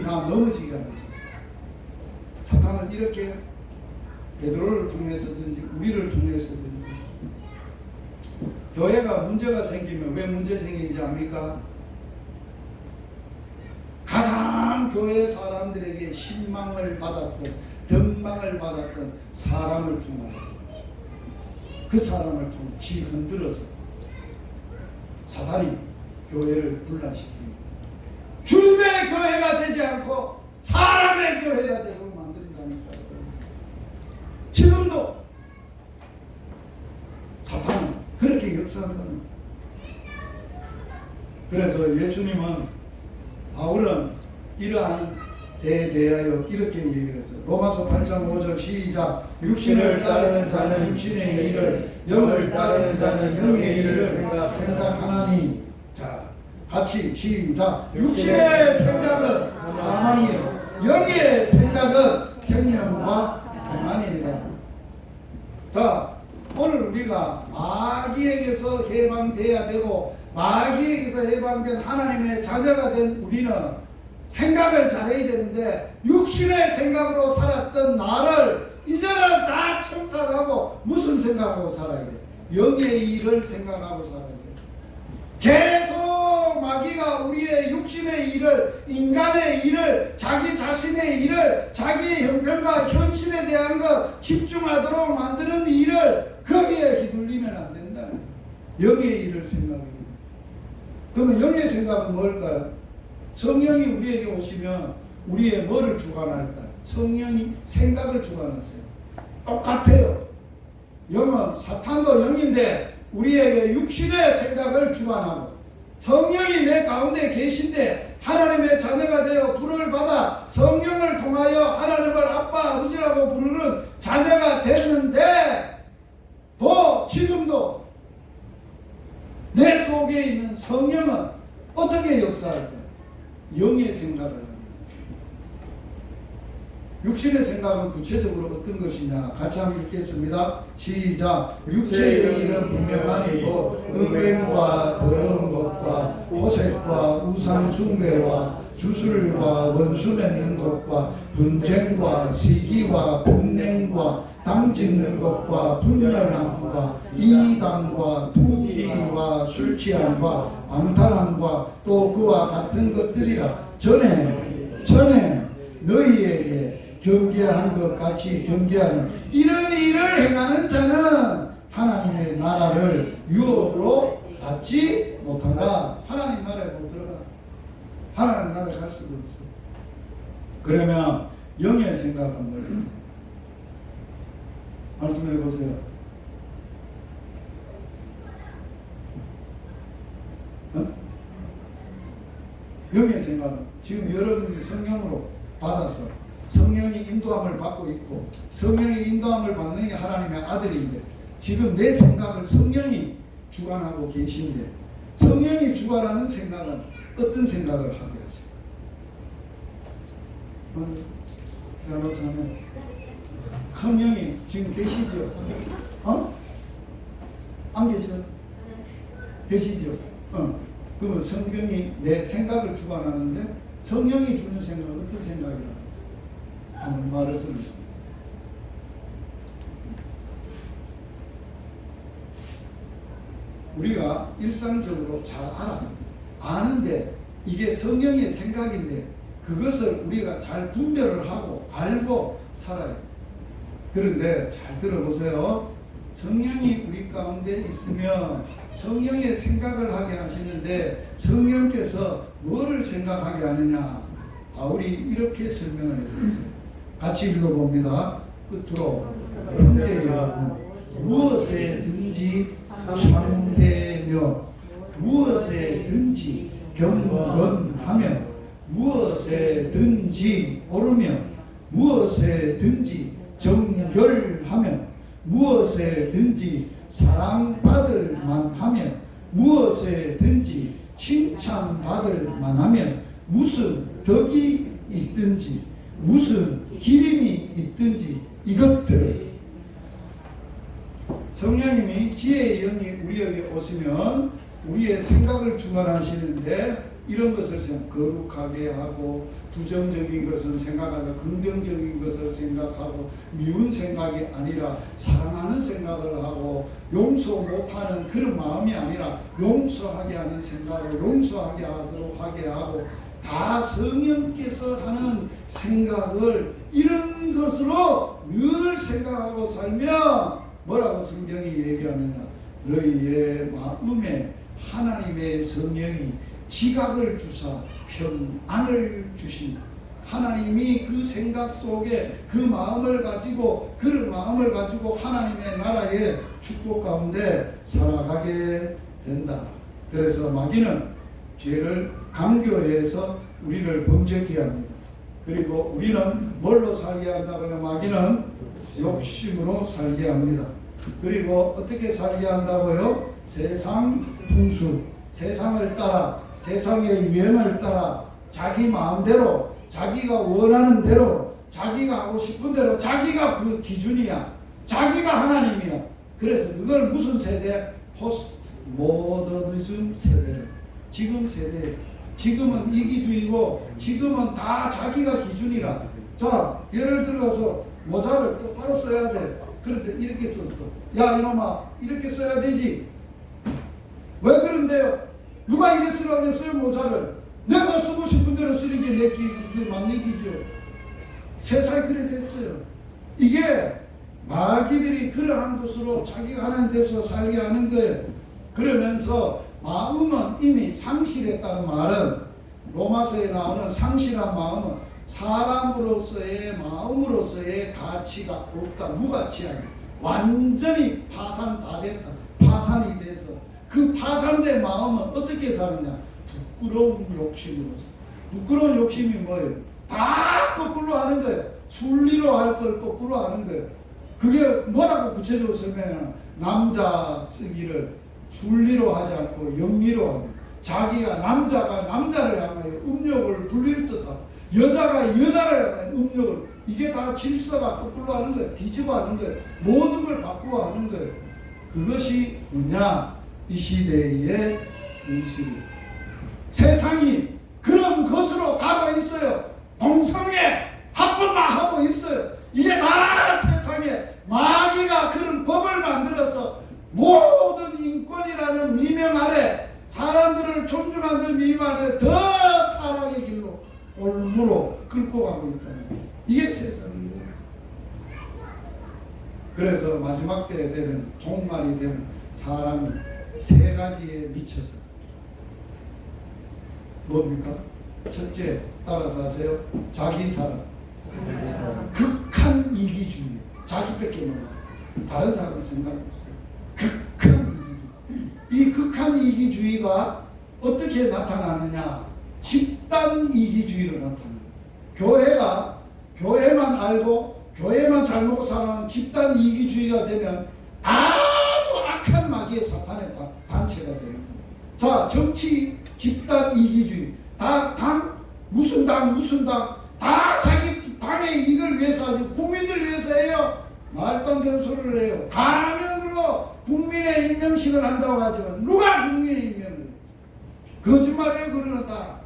나 넘어지게 하는 자. 사탄은 이렇게 베드로를 통해서든지 우리를 통해서든지 교회가 문제가 생기면 왜 문제 생기는지 압니까? 가장 교회 사람들에게 신망을 받았던 덕망을 받았던 사람을 통하여 그 사람을 통해 지 흔들어서 사탄이 교회를 분란시킵니다. 주님의 교회가 되지 않고 사람의 교회가 되고 만든다니까. 지금도 사탄은 그렇게 역사한다는 거예요. 그래서 예수님은 바울은 이러한 데에 대하여 이렇게 얘기를 했어요. 로마서 8장 5절 시작. 육신을 따르는 자는 육신의 일을, 영을 따르는 자는 영의 일을 생각하나니. 자, 같이 시작. 육신의 생각은 사망이요, 영의 생각은 생명과 평안이니라. 자, 오늘 우리가 마귀에게서 해방돼야 되고 마귀에게서 해방된 하나님의 자녀가 된 우리는 생각을 잘해야 되는데 육신의 생각으로 살았던 나를 이제는 다 청산하고 무슨 생각하고 살아야 돼? 영의 일을 생각하고 살아야 돼. 계속 마귀가 우리의 육신의 일을, 인간의 일을, 자기 자신의 일을, 자기의 형편과 현실에 대한 것 집중하도록 만드는 일을 거기에 휘둘리면 안 된다는 거예요. 영의 일을 생각해야 돼. 그러면 영의 생각은 뭘까요? 성령이 우리에게 오시면 우리의 뭐를 주관할까요? 성령이 생각을 주관하세요. 똑같아요. 영은 사탄도 영인데 우리에게 육신의 생각을 주관하고 성령이 내 가운데 계신데 하나님의 자녀가 되어 불을 받아 성령을 통하여 하나님을 아빠 아버지라고 부르는 자녀가 됐는데 또 지금도 내 속에 있는 성령은 어떻게 역사할까요? 영의 생각을 합니다. 육신의 생각은 구체적으로 어떤 것이냐 같이 한번 읽겠습니다. 시작. 육체의 일은 분명하니고 음행과 더러운 것과 호색과 우상 숭배와 주술과 원수 맺는 것과 분쟁과 시기와 분냉과 당짓는 것과 분열함과 이당과 투기와 술 취함과 방탕함과 또 그와 같은 것들이라 전에 너희에게 경계한 것 같이 경계하는 이런 일을 행하는 자는 하나님의 나라를 유업으로 받지 못한다. 하나님 나라에 못 들어가. 하나님 나라에 갈 수도 없어. 그러면 영의 생각은 뭘? 말씀해 보세요. 영의 생각은 지금 여러분들이 성령으로 받아서 성령이 인도함을 받고 있고 성령의 인도함을 받는 게 하나님의 아들인데 지금 내 생각을 성령이 주관하고 계신데 성령이 주관하는 생각은 어떤 생각을 하게 하실까요? 잘못하면 성령이 지금 계시죠? 안 계셔? 계시죠? 그러면 성경이 내 생각을 주관하는데 성령이 주는 생각은 어떤 생각이라고 한번 말해서 우리가 일상적으로 잘 아는데 이게 성령의 생각인데 그것을 우리가 잘 분별을 하고 알고 살아요. 그런데 잘 들어보세요. 성령이 우리 가운데 있으면 성령의 생각을 하게 하시는데 성령께서 뭐를 생각하게 하느냐? 바울이 이렇게 설명을 해주세요. 같이 읽어봅니다. 끝으로 형제여 무엇에든지 참되며 무엇에든지 경건하며 무엇에든지 오르며 무엇에든지 정결하며 무엇에든지 사랑받을 만하며 무엇에든지 칭찬받을 만하며 무슨 덕이 있든지 무슨 기림이 있든지 이것들 성령님이 지혜의 영이 우리에게 오시면 우리의 생각을 주관하시는데 이런 것을 거룩하게 하고 부정적인 것을 생각하고 긍정적인 것을 생각하고 미운 생각이 아니라 사랑하는 생각을 하고 용서 못하는 그런 마음이 아니라 용서하게 하는 생각을 용서하게 하고 다 성령께서 하는 생각을 이런 것으로 늘 생각하고 살면 뭐라고 성경이 얘기하느냐? 너희의 마음에 하나님의 성령이 지각을 주사 평안을 주신다. 하나님이 그 생각 속에 그 마음을 가지고 그런 마음을 가지고 하나님의 나라의 축복 가운데 살아가게 된다. 그래서 마귀는 죄를 강조해서 우리를 범죄케 합니다. 그리고 우리는 뭘로 살게 한다고요? 마귀는 욕심으로 살게 합니다. 그리고 어떻게 살게 한다고요? 세상 풍수, 세상을 따라 세상의 유행을 따라 자기 마음대로 자기가 원하는 대로 자기가 하고 싶은 대로 자기가 그 기준이야. 자기가 하나님이야. 그래서 그걸 무슨 세대? 포스트 모더니즘 세대래. 지금 세대. 지금은 이기주의고 지금은 다 자기가 기준이라. 자, 예를 들어서 모자를 똑바로 써야 돼. 그런데 이렇게 썼어. 야 이놈아 이렇게 써야 되지. 왜 그런데요? 누가 이래 쓰라고 했어요 모자를? 내가 쓰고 싶은 대로 쓰는 게 내 맞는 기죠. 세상이 그래 됐어요. 이게 마귀들이 그러한 것으로 자기가 하는 데서 살게 하는 거예요. 그러면서 마음은 이미 상실했다는 말은 로마서에 나오는 상실한 마음은 사람으로서의 마음으로서의 가치가 없다. 무가치하게 완전히 파산 다 됐다. 파산이 돼서 그 파산된 마음은 어떻게 사느냐? 부끄러운 욕심으로. 부끄러운 욕심이 뭐예요? 다 거꾸로 하는 거예요. 순리로 할 걸 거꾸로 하는 거예요. 그게 뭐라고 구체적으로 설명하냐? 남자 쓰기를 순리로 하지 않고 영리로 합니다. 자기가 남자가 남자를 향하여 음욕을 불릴 듯하고 여자가 여자를 향하여 음욕을 이게 다 질서가 거꾸로 하는 거예요. 뒤집어 하는 거예요. 모든 걸 바꾸어 하는 거예요. 그것이 뭐냐? 이 시대의 현실이 세상이 그런 것으로 가고 있어요. 동성애 합법만 하고 있어요. 이게 다 세상에 마귀가 그런 법을 만들어서 모든 인권이라는 미명 아래 사람들을 사람을 존중하는 미만에 더 타락의 길로 올무로 끌고 가고 있다는 거예요. 이게 세상이에요. 그래서 마지막 때에 되는 종말이 되는 사람이 세 가지에 미쳐서 뭡니까? 첫째, 따라서 하세요. 자기 사랑, 극한 이기주의, 자기밖에 몰라. 다른 사람을 생각 없어요. 극한 이기주의. 이 극한 이기주의가 어떻게 나타나느냐? 집단 이기주의로 나타나요. 교회만 알고 교회만 잘 먹고 살아가는 집단 이기주의가 되면 아주 악한 마귀의 사탄의 단체가 되는 거예요. 자, 정치 집단 이기주의. 무슨 당 다 자기 당의 이익을 위해서 하지 국민들을 위해서 해요. 말도 안 되는 소리를 해요. 가면으로 국민의 임명식을 한다고 하지만 누가 국민의 임명을 해요? 거짓말이에요. 그러는 다.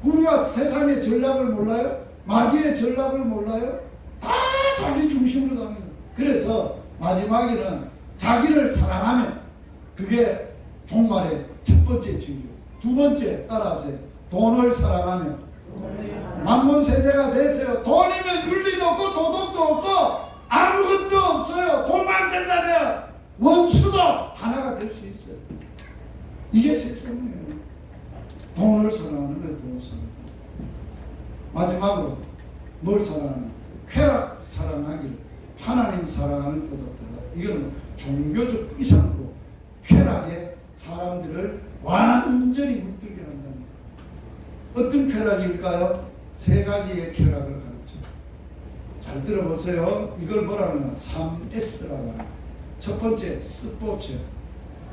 우리가 세상의 전략을 몰라요? 마귀의 전략을 몰라요? 다 자기 중심으로 다닙니다. 그래서 마지막에는 자기를 사랑하면 그게 종말의 첫 번째 진료. 두 번째 따라하세요. 돈을 사랑하면 만몬 세대가 됐어요. 돈이면 윤리도 없고 도덕도 없고 아무것도 없어요. 돈만 된다면 원수도 하나가 될 수 있어요. 이게 세상이에요. 돈을 사랑하는 거예요. 돈을 사랑하는 거예요. 마지막으로 뭘 사랑하냐? 쾌락 사랑하기를 하나님 사랑하는 것보다 이거는 종교적 이상으로 쾌락에 사람들을 완전히 물들게 한다는 거예요. 어떤 쾌락일까요? 세 가지의 쾌락을 가르쳐요. 잘 들어보세요. 이걸 뭐라 하느냐? 3S라고 하는 거예요. 첫 번째, 스포츠.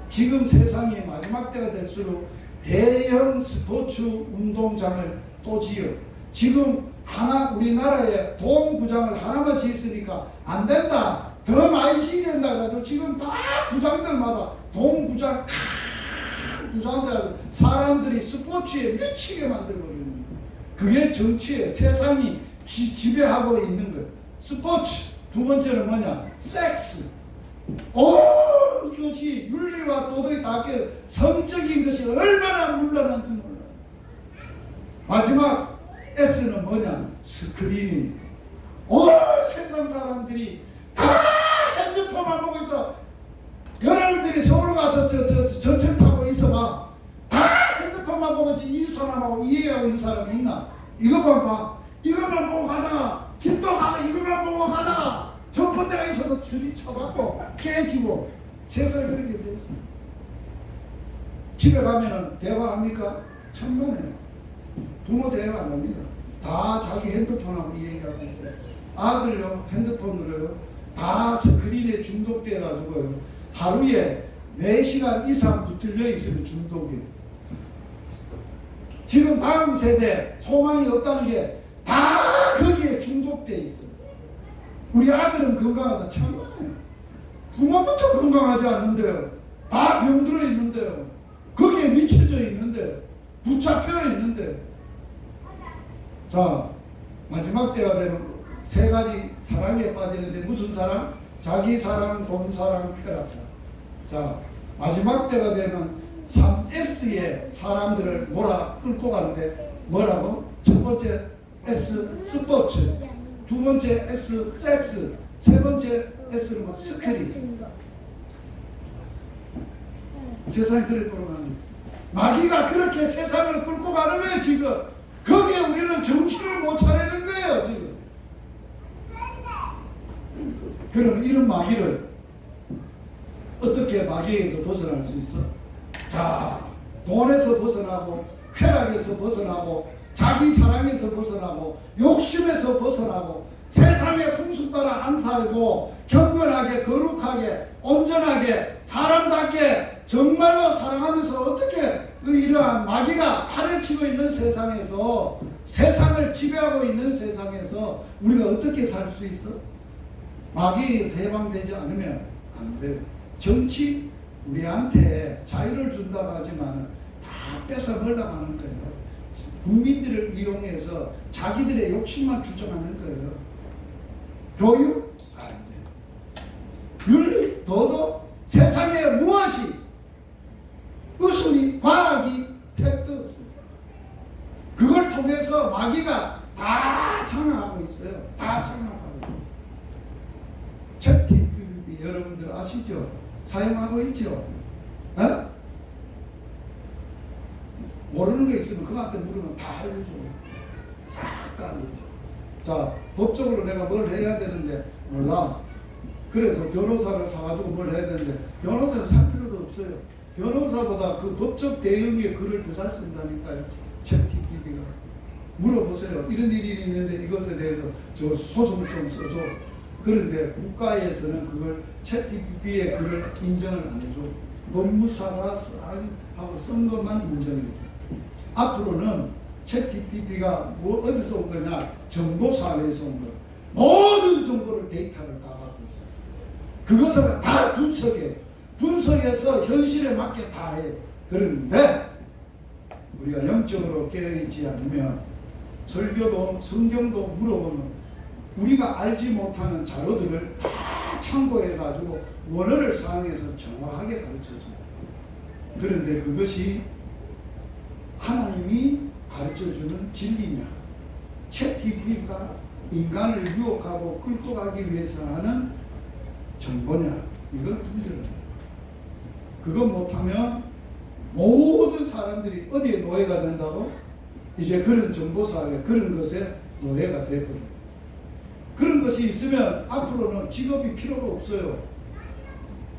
지금 세상이 마지막 때가 될수록 대형 스포츠 운동장을 또 지어. 지금 우리나라에 동구장을 하나만 지었으니까 안 된다. 더 많이 지어야 된다. 가지고 지금 다 구장들마다 동구장, 구장들 사람들이 스포츠에 미치게 만들어버리는 거예요. 그게 정치예요. 세상이 지배하고 있는 거예요. 스포츠. 두 번째는 뭐냐? 섹스. 이것이 윤리와 도덕이 닿게 성적인 것이 얼마나 물러난지 몰라요. 마지막 S는 뭐냐? 스크리닝. 세상 사람들이 다 핸드폰만 보고 있어. 여러분들이 서울 가서 전철 타고 있어봐. 다 핸드폰만 보고 이소남하고 이해하고 있는 사람이 있나? 이것만 봐. 이것만 보고 가다가 길도 가고 이것만 보고 가다가 전봇대가 있어도 줄이 쳐갖고 깨지고 세상에 그렇게 돼 있습니다. 집에 가면은 대화합니까? 천만에요. 부모 대화 안 합니다. 다 자기 핸드폰하고 이 얘기하고 있어요. 아들요 핸드폰으로요 다 스크린에 중독돼 가지고요 하루에 4시간 이상 붙들려 있으면 중독이에요. 지금 다음 세대 소망이 없다는 게 다 거기에 중독돼 있어요. 우리 아들은 건강하다 참만해요. 부모부터 건강하지 않는데요. 다 병들어 있는데요. 거기에 미쳐져 있는데요. 붙잡혀 있는데요. 자, 마지막 때가 되면 세 가지 사랑에 빠지는데 무슨 사랑? 자기 사랑, 돈 사랑, 쾌락 사랑. 자, 마지막 때가 되면 3S의 사람들을 끌고 가는데 뭐라고? 첫 번째 S, 스포츠. 두 번째 S, 섹스. 세 번째 S는 뭐 스크린. 세상이 그렇게 돌아가는 거예요. 마귀가 그렇게 세상을 끌고 가는 거예요, 지금. 거기에 우리는 정신을 못 차리는 거예요, 지금. 그럼 이런 마귀를 어떻게 마귀에서 벗어날 수 있어? 자, 돈에서 벗어나고 쾌락에서 벗어나고 자기 사랑에서 벗어나고 욕심에서 벗어나고 세상의 풍습 따라 안 살고 경건하게 거룩하게 온전하게 사람답게 정말로 사랑하면서 어떻게 이러한 마귀가 팔을 치고 있는 세상에서 세상을 지배하고 있는 세상에서 우리가 어떻게 살 수 있어? 마귀에서 해방되지 않으면 안 돼요. 정치 우리한테 자유를 준다고 하지만 다 뺏어 먹으려고 거예요. 국민들을 이용해서 자기들의 욕심만 주장하는 거예요. 교육? 안 돼요. 윤리? 도덕? 세상에 무엇이 통해서 마귀가 다 장악하고 있어요. 다 장악하고 있어요. 챗GPT 여러분들 아시죠? 사용하고 있죠? 어? 모르는 게 있으면 그한테 물으면 다 알려줘. 싹 다 알려줘. 자, 법적으로 내가 뭘 해야 되는데 몰라. 그래서 변호사를 사가지고 뭘 해야 되는데 변호사를 살 필요도 없어요. 변호사보다 그 법적 대응의 글을 더 잘 쓴다니까요. 챗GPT가. 물어보세요. 이런 일이 있는데 이것에 대해서 저 소송을 좀 써줘. 그런데 국가에서는 그걸 챗GPT의 글을 인정을 안 해줘. 법무사가 하고 쓴 것만 인정해줘. 앞으로는 챗GPT가 뭐 어디서 온 거냐? 정보사회에서 온 거예요. 모든 정보를 데이터를 다 갖고 있어요. 그것을 다 분석해. 분석해서 현실에 맞게 다 해요. 그런데 우리가 영적으로 깨어있지 않으면 설교도 성경도 물어보면 우리가 알지 못하는 자료들을 다 참고해 가지고 원어를 사용해서 정확하게 가르쳐줍니다. 그런데 그것이 하나님이 가르쳐주는 진리냐, 챗GPT가 인간을 유혹하고 끌고 가기 위해서 하는 정보냐, 이걸 분별을 해요. 그것 못하면 모든 사람들이 어디에 노예가 된다고? 이제 그런 정보사회, 그런 것에 노예가 되버려요. 그런 것이 있으면 앞으로는 직업이 필요가 없어요.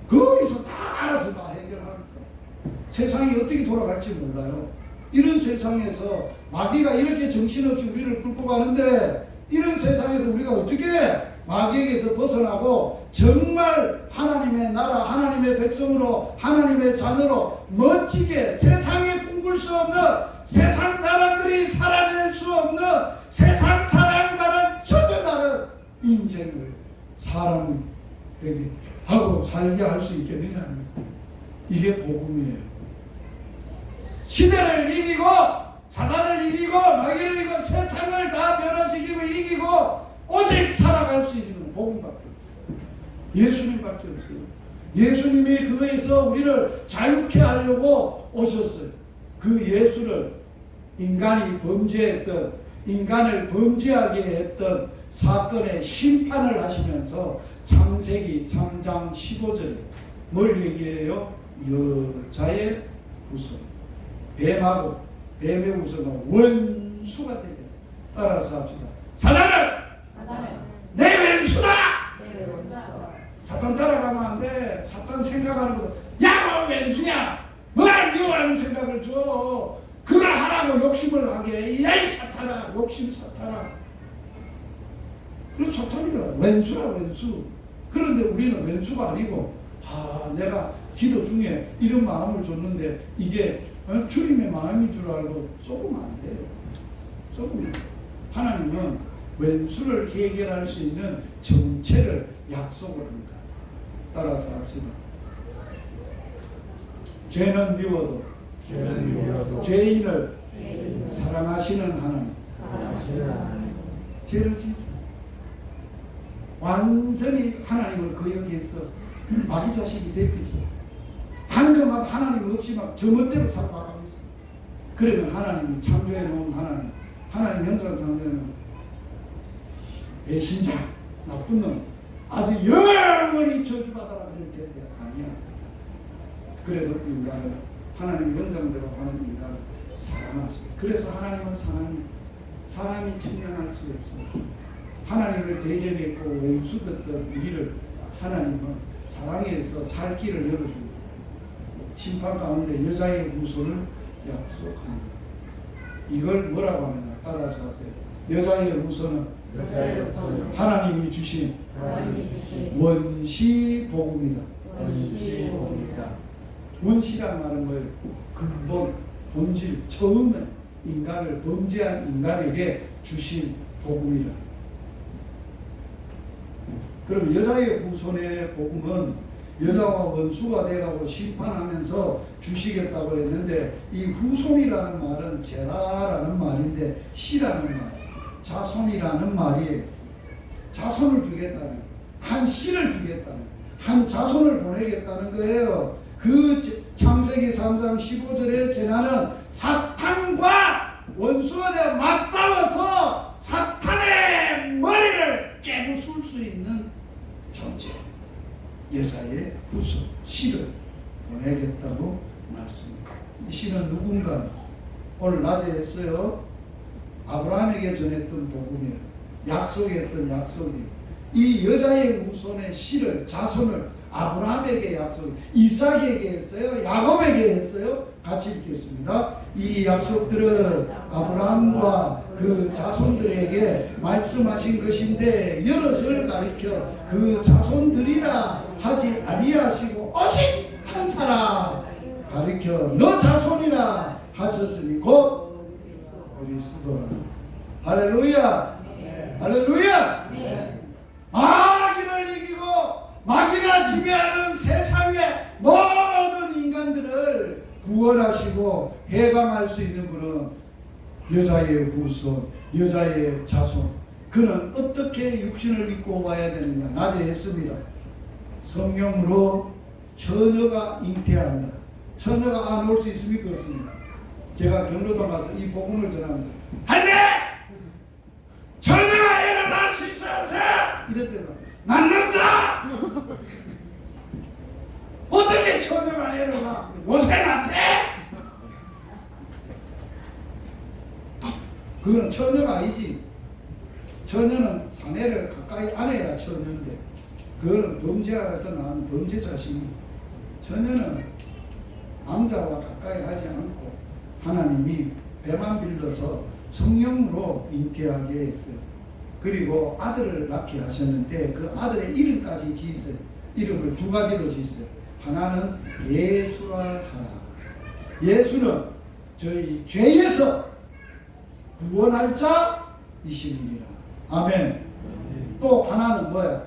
거기서 다 알아서 다 해결할 거예요. 세상이 어떻게 돌아갈지 몰라요. 이런 세상에서 마귀가 이렇게 정신없이 우리를 끌고 가는데 이런 세상에서 우리가 어떻게 마귀에게서 벗어나고 정말 하나님의 나라, 하나님의 백성으로, 하나님의 자녀로 멋지게 세상에 꿈꿀 수 없는, 세상 사람들이 살아낼 수 없는, 세상 사람과는 전혀 다른 인생을 사람 되게 하고 살게 할 수 있겠느냐. 이게 복음이에요. 시대를 이기고 사단을 이기고 마귀를 이기고 세상을 다 변화시키고 이기고 오직 살아갈 수 있는 복음밖에 없어요. 예수님밖에 없어요. 예수님이 그거에서 우리를 자유케 하려고 오셨어요. 그 예수를 인간이 범죄했던, 인간을 범죄하게 했던 사건의 심판을 하시면서 창세기 3장 15절에 뭘 얘기해요? 여자의 후손, 뱀하고 뱀의 후손은 원수가 되게. 따라서 합시다. 사단을 내 왼수다! 사탄 따라가면 안 돼. 사탄 생각하는 것도 야 왼수냐? 뭘 요하는 생각을 줘. 그걸 하라고 욕심을 하게. 야이 사탄아, 욕심 사탄아. 그리고 사탄이라 왼수라 왼수. 그런데 우리는 왼수가 아니고 내가 기도 중에 이런 마음을 줬는데 이게 주님의 마음인 줄 알고 쏘면 안 돼요. 쏘면 하나님은 왼수를 해결할 수 있는 정체를 약속을 합니다. 따라서 합시다. 죄는 미워도 죄인을 사랑하시는 하나님. 죄를 짓어. 완전히 하나님을 거역해서 마귀 자식이 됐겠어. 하는 것마다 하나님 없이 막 저멋대로 살아가고 있어. 그러면 하나님이 창조해 놓은 하나님 형상 상대는 배신자, 나쁜 놈, 아주 영원히 저주받아라 그럴 텐데 아니야. 그래도 인간을 하나님 형상대로 하는 인간을 사랑하시다. 그래서 하나님은 사람이 측량할 수 없어. 하나님을 대적했고 왼수됐던 우리를 하나님은 사랑해서 살 길을 열어줍니다. 심판 가운데 여자의 후손을 약속합니다. 이걸 뭐라고 하느냐? 따라서 하세요. 여자의 후손은 하나님이 주신 원시 복음이다. 원시란 말은 뭐예요? 근본, 본질, 처음에 인간을 범죄한 인간에게 주신 복음이다. 그럼 여자의 후손의 복음은 여자와 원수가 돼가고 심판하면서 주시겠다고 했는데 이 후손이라는 말은 제라라는 말인데 씨라는 말, 자손이라는 말이에요. 자손을 주겠다는, 한 씨를 주겠다는, 한 자손을 보내겠다는 거예요. 그 창세기 3장 15절의 제나는 사탄과 원수에 대해 맞싸워서 사탄의 머리를 깨부술 수 있는 존재. 여자의 후손 씨를 보내겠다고 말씀합니다. 이 씨는 누군가? 오늘 낮에 했어요. 아브라함에게 전했던 복음이에요. 약속했던 약속이. 이 여자의 후손의 씨를, 자손을 아브라함에게 약속, 이삭에게 했어요. 야곱에게 했어요. 같이 읽겠습니다. 이 약속들은 아브라함과 그 자손들에게 말씀하신 것인데 여럿을 가리켜 그 자손들이라 하지 아니하시고 오직 한 사람 가리켜 너 자손이라 하셨으니 곧 그리스도라. 할렐루야. 할렐루야. 마귀를 이기고 마귀가 지배하는 세상의 모든 인간들을 구원하시고 해방할 수 있는 분은 여자의 후손, 여자의 자손. 그는 어떻게 육신을 입고 와야 되느냐? 낮에 했습니다. 성령으로 처녀가 잉태한다. 처녀가 안 올 수 있습니까? 없습니까? 제가 경로당 가서 이 복음을 전하면서 할매! 처녀가 애를 낳을 수 있어 없어? 이랬더니 낳는다! 어떻게 처녀가 애를 낳아? 요새 낳대? 그건 처녀가 아니지. 처녀는 사내를 가까이 안 해야 처녀인데 그거는 범죄하에서 나온 범죄 자식입니다. 처녀는 남자와 가까이 하지 않고 하나님이 배만 빌려서 성령으로 잉태하게 했어요. 그리고 아들을 낳게 하셨는데 그 아들의 이름까지 지었어요. 이름을 두 가지로 지었어요. 하나는 예수라 하라. 예수는 저희 죄에서 구원할 자이시니라. 아멘. 또 하나는 뭐야?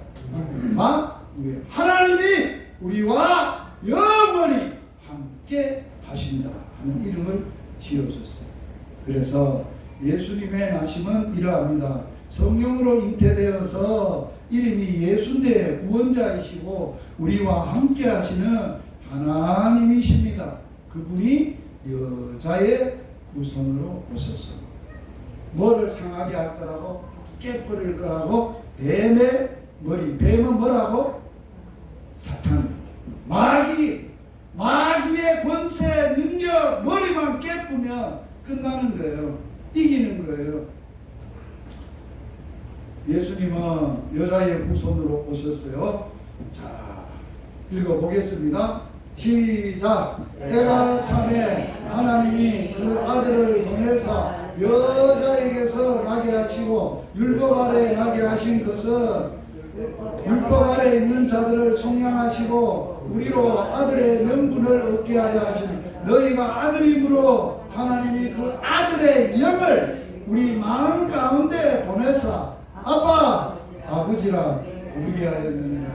하나님이 우리와 영원히 함께 하신다 하는 이름을 지어줬어요. 그래서 예수님의 나심은 이러합니다. 성령으로 잉태되어서 이름이 예수인데 구원자이시고 우리와 함께 하시는 하나님이십니다. 그분이 여자의 후손으로 오셔서 뭐를 상하게 할 거라고? 깨버릴 거라고? 뱀의 머리. 뱀은 뭐라고? 사탄. 마귀의 권세, 능력, 머리만 깨쁘면 끝나는 거예요. 이기는 거예요. 예수님은 여자의 후손으로 오셨어요. 자, 읽어보겠습니다. 시작. 때가 참에 하나님이 그 아들을 보내사 여자에게서 나게 하시고 율법 아래 나게 하신 것은 율법 아래 있는 자들을 속량하시고 우리로 아들의 명분을 얻게 하려 하시니 너희가 아들임으로 하나님이 그 아들의 영을 우리 마음 가운데 보내사 아빠, 아버지라 부르게 하였느니라.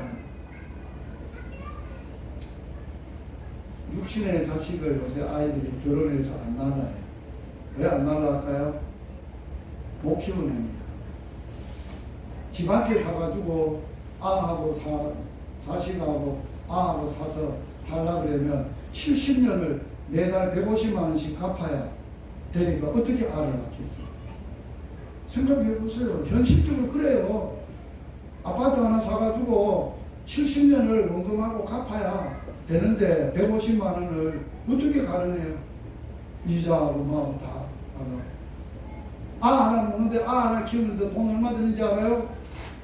육신의 자식을 요새 아이들이 결혼해서 안 낳아요. 왜 안 낳을까요? 못 키우니까. 집 한 채 사가지고 아하고 자식하고 아하고 사서 살라 그러면 70년을 매달 150만 원씩 갚아야 되니까 어떻게 알을 낳겠어요? 생각해 보세요. 현실적으로 그래요. 아파트 하나 사가지고 70년을 원금하고 갚아야 되는데 150만 원을 어떻게 가르네요? 이자하고 뭐 다 하고. 아 하나 먹는데 아 하나 키우는데 돈 얼마 드는지 알아요?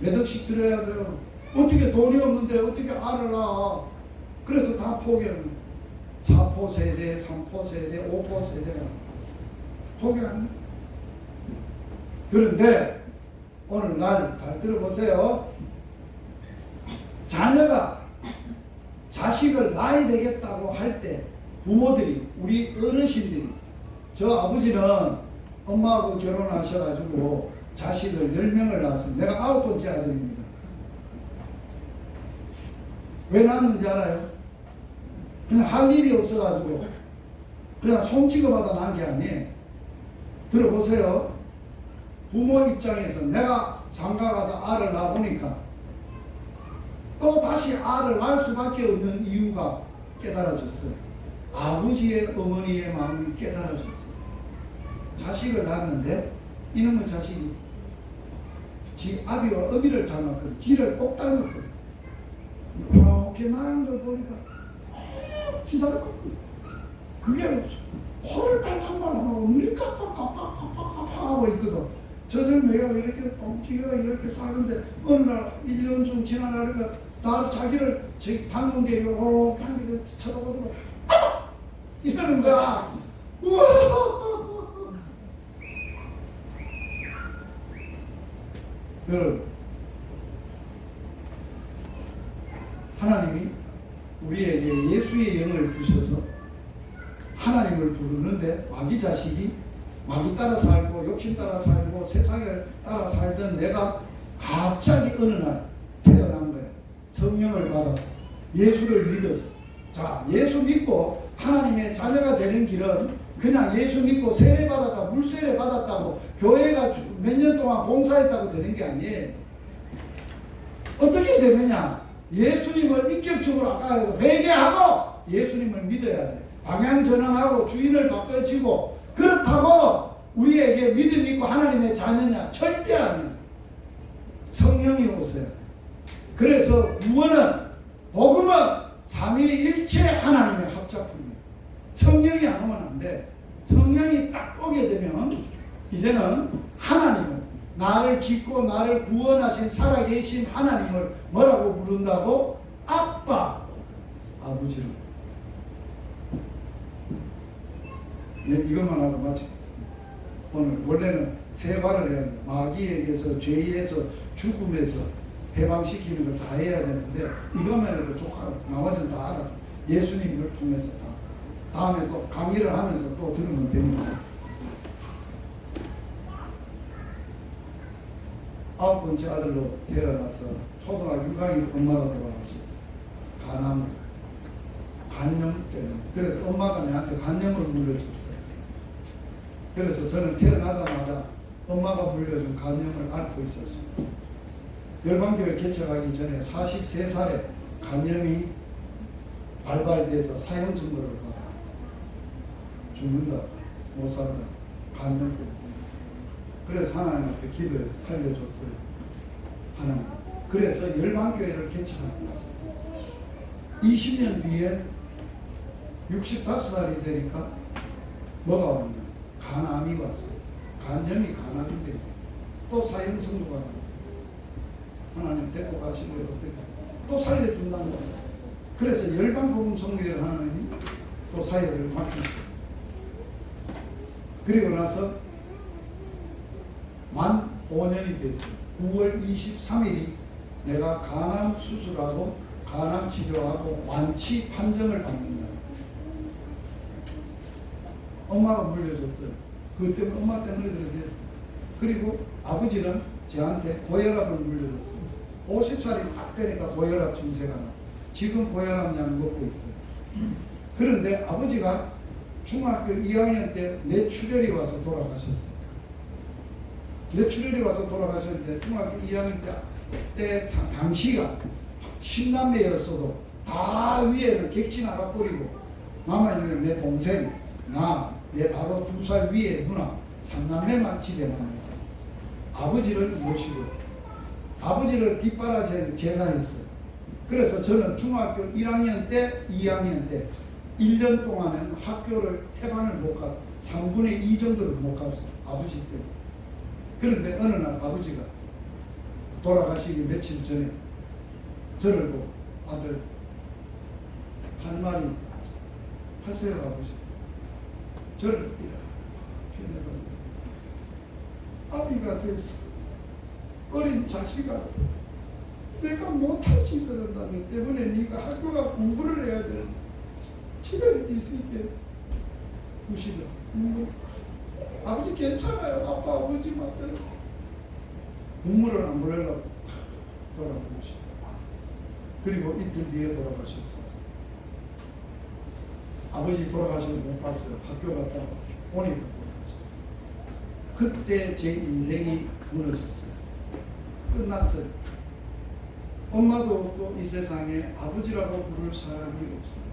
몇 억씩 들어야 돼요. 어떻게 돈이 없는데 어떻게 알을 낳아? 그래서 다 포기하는 4포 세대, 3포 세대, 5포 세대가 포기하는. 그런데 오늘 날 잘 들어보세요. 자녀가 자식을 낳아야 되겠다고 할 때 부모들이, 우리 어르신들이, 저 아버지는 엄마하고 결혼하셔가지고 자식을 10명을 낳았습니다. 내가 9번째 아들입니다. 왜 낳았는지 알아요? 그냥 할 일이 없어가지고 그냥 손치고받아 낳은 게 아니에요. 들어보세요. 부모 입장에서 내가 장가 가서 알을 낳아보니까 또 다시 알을 낳을 수밖에 없는 이유가 깨달아졌어요. 아버지의 어머니의 마음이 깨달아졌어요. 자식을 낳았는데 이놈의 자식이 지 아비와 어미를 닮았거든. 지를 꼭 닮았거든. 이렇게 나은 걸 보니까 지다르거든. 그게 코를 빨랑빨랑하고 눈이 깜빡깜빡깜빡깜빡하고 있거든. 저절매가 이렇게 똥지가 이렇게 사는데 어느 날 1년 좀 지나가니까 나를 자기를 닮은 게 이렇게 한 게 쳐다보더라고. 이러는 거야. 우와! 여러분, 하나님이 우리에게 예수의 영을 주셔서 하나님을 부르는데 마귀 자식이 마귀 따라 살고 욕심 따라 살고 세상을 따라 살던 내가 갑자기 어느 날 태어난 거야. 성령을 받아서 예수를 믿어서. 자, 예수 믿고 하나님의 자녀가 되는 길은 그냥 예수 믿고 세례 받았다, 물세례 받았다고 교회가 몇 년 동안 봉사했다고 되는 게 아니에요. 어떻게 되느냐? 예수님을 인격적으로 아까 회개하고 예수님을 믿어야 돼. 방향 전환하고 주인을 바꿔주고. 그렇다고 우리에게 믿음 있고 하나님의 자녀냐? 절대 아니에요. 성령이 오셔야 돼. 그래서 구원은, 복음은 삼위일체 하나님의 합작품이에요. 성령이 안 오면 안 돼. 성령이 딱 오게 되면 이제는 하나님을, 나를 짓고 나를 구원하신 살아계신 하나님을 뭐라고 부른다고? 아빠, 아버지로. 네, 이것만 하고 마치겠습니다. 오늘 원래는 세 발을 해야 돼요. 마귀에게서, 죄에서, 죽음에서 해방시키는 걸 다 해야 되는데 이것만 해도 조카, 나머지는 다 알아서 예수님을 통해서 다. 다음에 또 강의를 하면서 또 들으면 됩니다. 9번째 아들로 태어나서 초등학교 6학년 엄마가 돌아가셨어요. 간염 때문에. 그래서 엄마가 내한테 간염을 물려줬어요. 그래서 저는 태어나자마자 엄마가 물려준 간염을 앓고 있었어요. 열방교회 개척하기 전에 43살에 간염이 발발돼서 사형선고를 받아. 죽는다, 못 산다, 간염 때문에. 그래서 하나님 앞에 기도해서 살려줬어요. 하나님. 그래서 열방교회를 개척하게 하셨어요. 20년 뒤에 65살이 되니까 뭐가 왔냐? 간암이 왔어요. 간염이 간암인데 또 사형 선고가 왔어요. 하나님 데리고 가시면 어떻게 또 살려준다는 거예요. 그래서 열방복음 선교회를 하나님이 또 사역을 맡기셨어요. 그리고 나서 만 5년이 됐어요. 9월 23일이 내가 간암 수술하고 간암 치료하고 완치 판정을 받는다. 엄마가 물려줬어요. 그것 때문에 엄마 때문에 그렇게 됐어요. 그리고 아버지는 저한테 고혈압을 물려줬어요. 50살이 딱 되니까 고혈압 증세가 나요. 지금 고혈압 약 먹고 있어요. 그런데 아버지가 중학교 2학년 때 뇌출혈이 와서 돌아가셨어요. 뇌출혈이 와서 돌아가셨는데 중학교 2학년 때 당시가 10남매였어도 다 위에는 객지 나가버리고 남아있는 내 동생, 내 바로 2살 위에 누나 3남매만 집에 남아있어요. 아버지를 모시고 아버지를 뒷바라지를 제가 했어요. 그래서 저는 중학교 1학년 때 2학년 때 1년 동안은 학교를 태반을 못 가서 3분의 2 정도를 못 갔어요. 아버지 때문에. 그런데 어느 날 아버지가 돌아가시기 며칠 전에 저를 보고 아들 할 말이 있다. 하세요 아버지. 저를 이렇게 아비가 됐어. 어린 자식아 내가 못할 짓을 한다기 때문에 네가 학교가 공부를 해야 되는데 집에 있을게 무시다. 아버지 괜찮아요. 아빠 울지 마세요. 눈물을 안 보내려고 돌아가셨어요. 그리고 이틀 뒤에 돌아가셨어요. 아버지 돌아가시는 못 봤어요. 학교 갔다가 오니까 돌아가셨어요. 그때 제 인생이 무너졌어요. 끝났어요. 엄마도 없고 이 세상에 아버지라고 부를 사람이 없어요.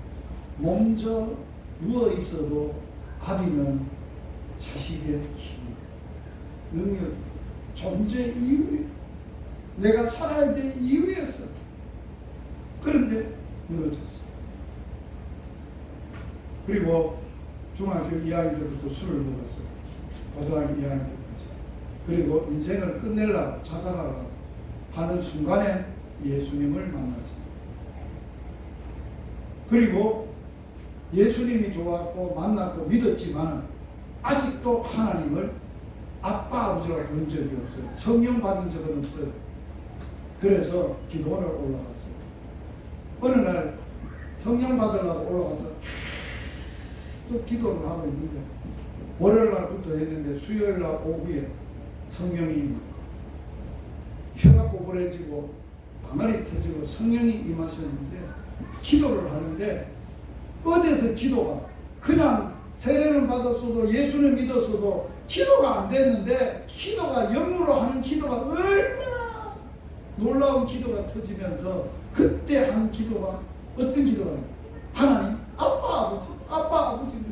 먼저 누워 있어도 아비는 자식의 힘, 능력, 존재 이유, 내가 살아야 될 이유였어. 그런데 무너졌어. 그리고 중학교 2학년 때부터 술을 먹었어. 고등학교 2학년 때까지. 그리고 인생을 끝내려고 자살하려고 하는 순간에 예수님을 만났어요. 그리고 예수님이 좋았고 만났고 믿었지만 아직도 하나님을 아빠 아버지라고 부른 적이 없어요. 성령 받은 적은 없어요. 그래서 기도원을 올라갔어요. 어느 날 성령 받으려고 올라가서 또 기도를 하고 있는데 월요일 날부터 했는데 수요일 날 오후에 성령이 임하고 혀가 고부해지고 방아리 터지고 성령이 임하셨는데 기도를 하는데 어디서 기도가 그냥 세례를 받았어도 예수를 믿었어도 기도가 안 됐는데 기도가 영으로 하는 기도가 얼마나 놀라운 기도가 터지면서 그때 한 기도가 어떤 기도가 하나님 아빠 아버지를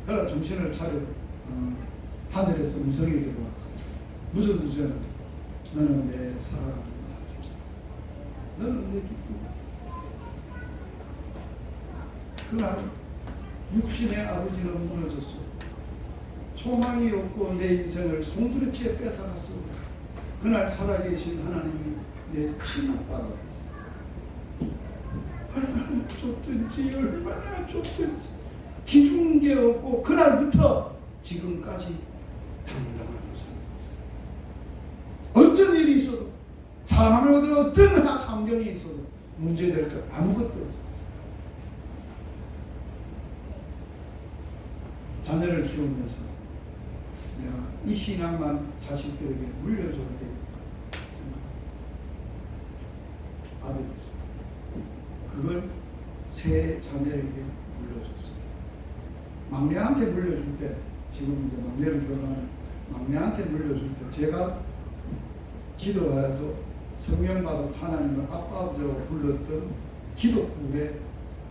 그러나 정신을 차려 하늘에서 음성이 들어왔어요. 무슨 음성? 너는 내 사랑하는 아들, 너는 내 기쁨. 그날 육신의 아버지는 무너졌어. 소망이 없고 내 인생을 송두리째 뺏어갔어. 그날 살아계신 하나님이 내 친아빠가 됐어. 얼마나 좁든지 얼마나 좁든지 기준 게 없고 그날부터 지금까지 당당하게 살고 있어. 어떤 일이 있어도 사람의 어떤 환경이 있어도 문제될 것 아무것도 없었어. 자녀를 키우면서 내가 이 신앙만 자식들에게 물려줘야 되겠다 생각. 아들이었어. 그걸 세 자녀에게 물려줬어. 막내한테 물려줄 때, 지금 이제 막내를 결혼하는 막내한테 물려줄 때 제가 기도해서 성령 받아서 하나님을 아빠 아버지라고 불렀던 기독불에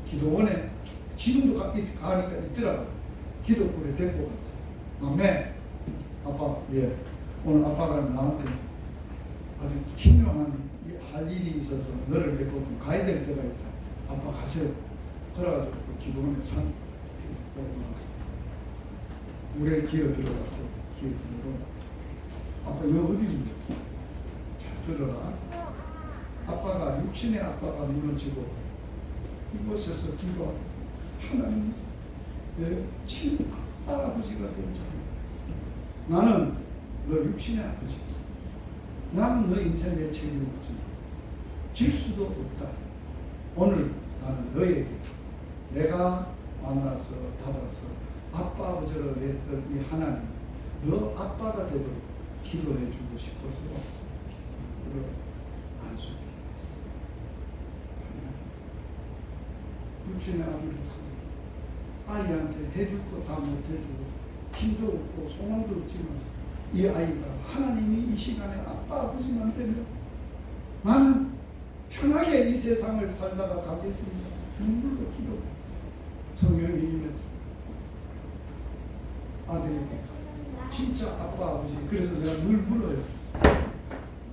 기도원에 지금도 가니까 있더라고요. 기독불에 데리고 갔어요. 막내 아빠, 예, 오늘 아빠가 나한테 아주 기묘한 할 일이 있어서 너를 데리고 좀 가야 될 때가 있다. 아빠 가세요. 그래가지고 그 기도원에 산 보고 나왔어요. 물에 기어 들어갔어요. 기어 들어가. 아빠 여기 어디인데? 잘 들어라. 아빠가 육신의 아빠가 무너지고 이곳에서 기도하고 하나님 내 친아빠 아버지가 된 자야. 나는 너 육신의 아버지. 나는 너 인생의 책임이지. 질 수도 없다. 오늘 나는 너에게 내가 만나서 받아서 아빠 아버지로 했던 이 하나님 너 아빠가 되도록 기도해 주고 싶어서 왔어. 그리고 안수드리겠어. 육신의 아버지로서 아이한테 해줄 거 다 못해주고 힘도 없고 소망도 없지만 이 아이가 하나님이 이 시간에 아빠 아버지만 되면 나는 편하게 이 세상을 살다가 가겠습니다. 눈물로 기도했어요. 성령이 임했어요. 아들에게 진짜 아빠 아버지. 그래서 내가 늘 물어요.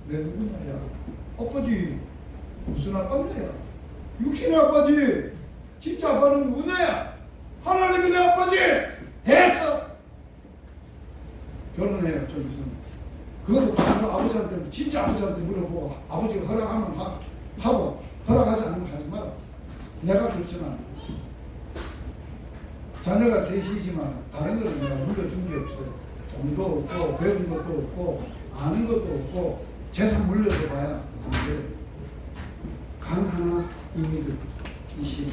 내 누구냐야? 아빠지. 무슨 아빠냐? 육신의 아빠지. 진짜 아빠는 누구냐? 하나님이 내 아빠지. 됐어. 결혼해요. 저기서 그것도 다 아버지한테 진짜 아버지한테 물어보고 아버지가 허락하면 하고 허락하지 않으면 하지 마라. 내가 결정한다. 자녀가 셋이지만 다른 거는 내가 물려준 게 없어요. 돈도 없고 배운 것도 없고 아는 것도 없고 재산 물려줘 봐야 안 돼. 강 하나 이미들 이심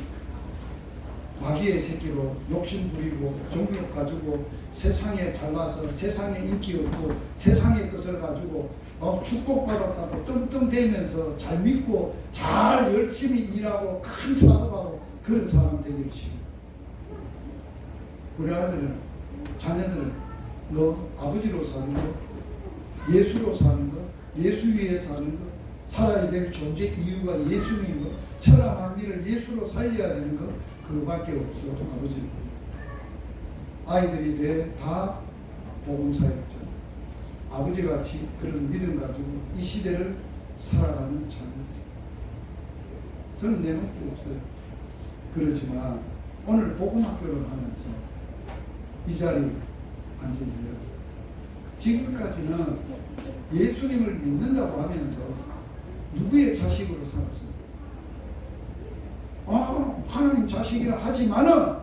마귀의 새끼로 욕심 부리고 종력 가지고 세상에 잘나서 세상에 인기 없고 세상의 것을 가지고 축복받았다고 떵떵대면서 잘 믿고 잘 열심히 일하고 큰 사업하고 그런 사람 되기 싫어. 우리 아들은 자녀들은 너 아버지로 사는 거, 예수로 사는 거, 예수 위에 사는 거, 살아야 될 존재 이유가 예수인 거, 천하 만민을 예수로 살려야 되는 거 그거밖에 없어. 아버지 아이들이 다 복음 사역자, 아버지같이 그런 믿음 가지고 이 시대를 살아가는 자녀들. 저는 내놓을 게 없어요. 그렇지만 오늘 복음학교를 하면서 이 자리에 앉은데요, 지금까지는 예수님을 믿는다고 하면서 누구의 자식으로 살았습니까? 하나님 자식이라 하지만은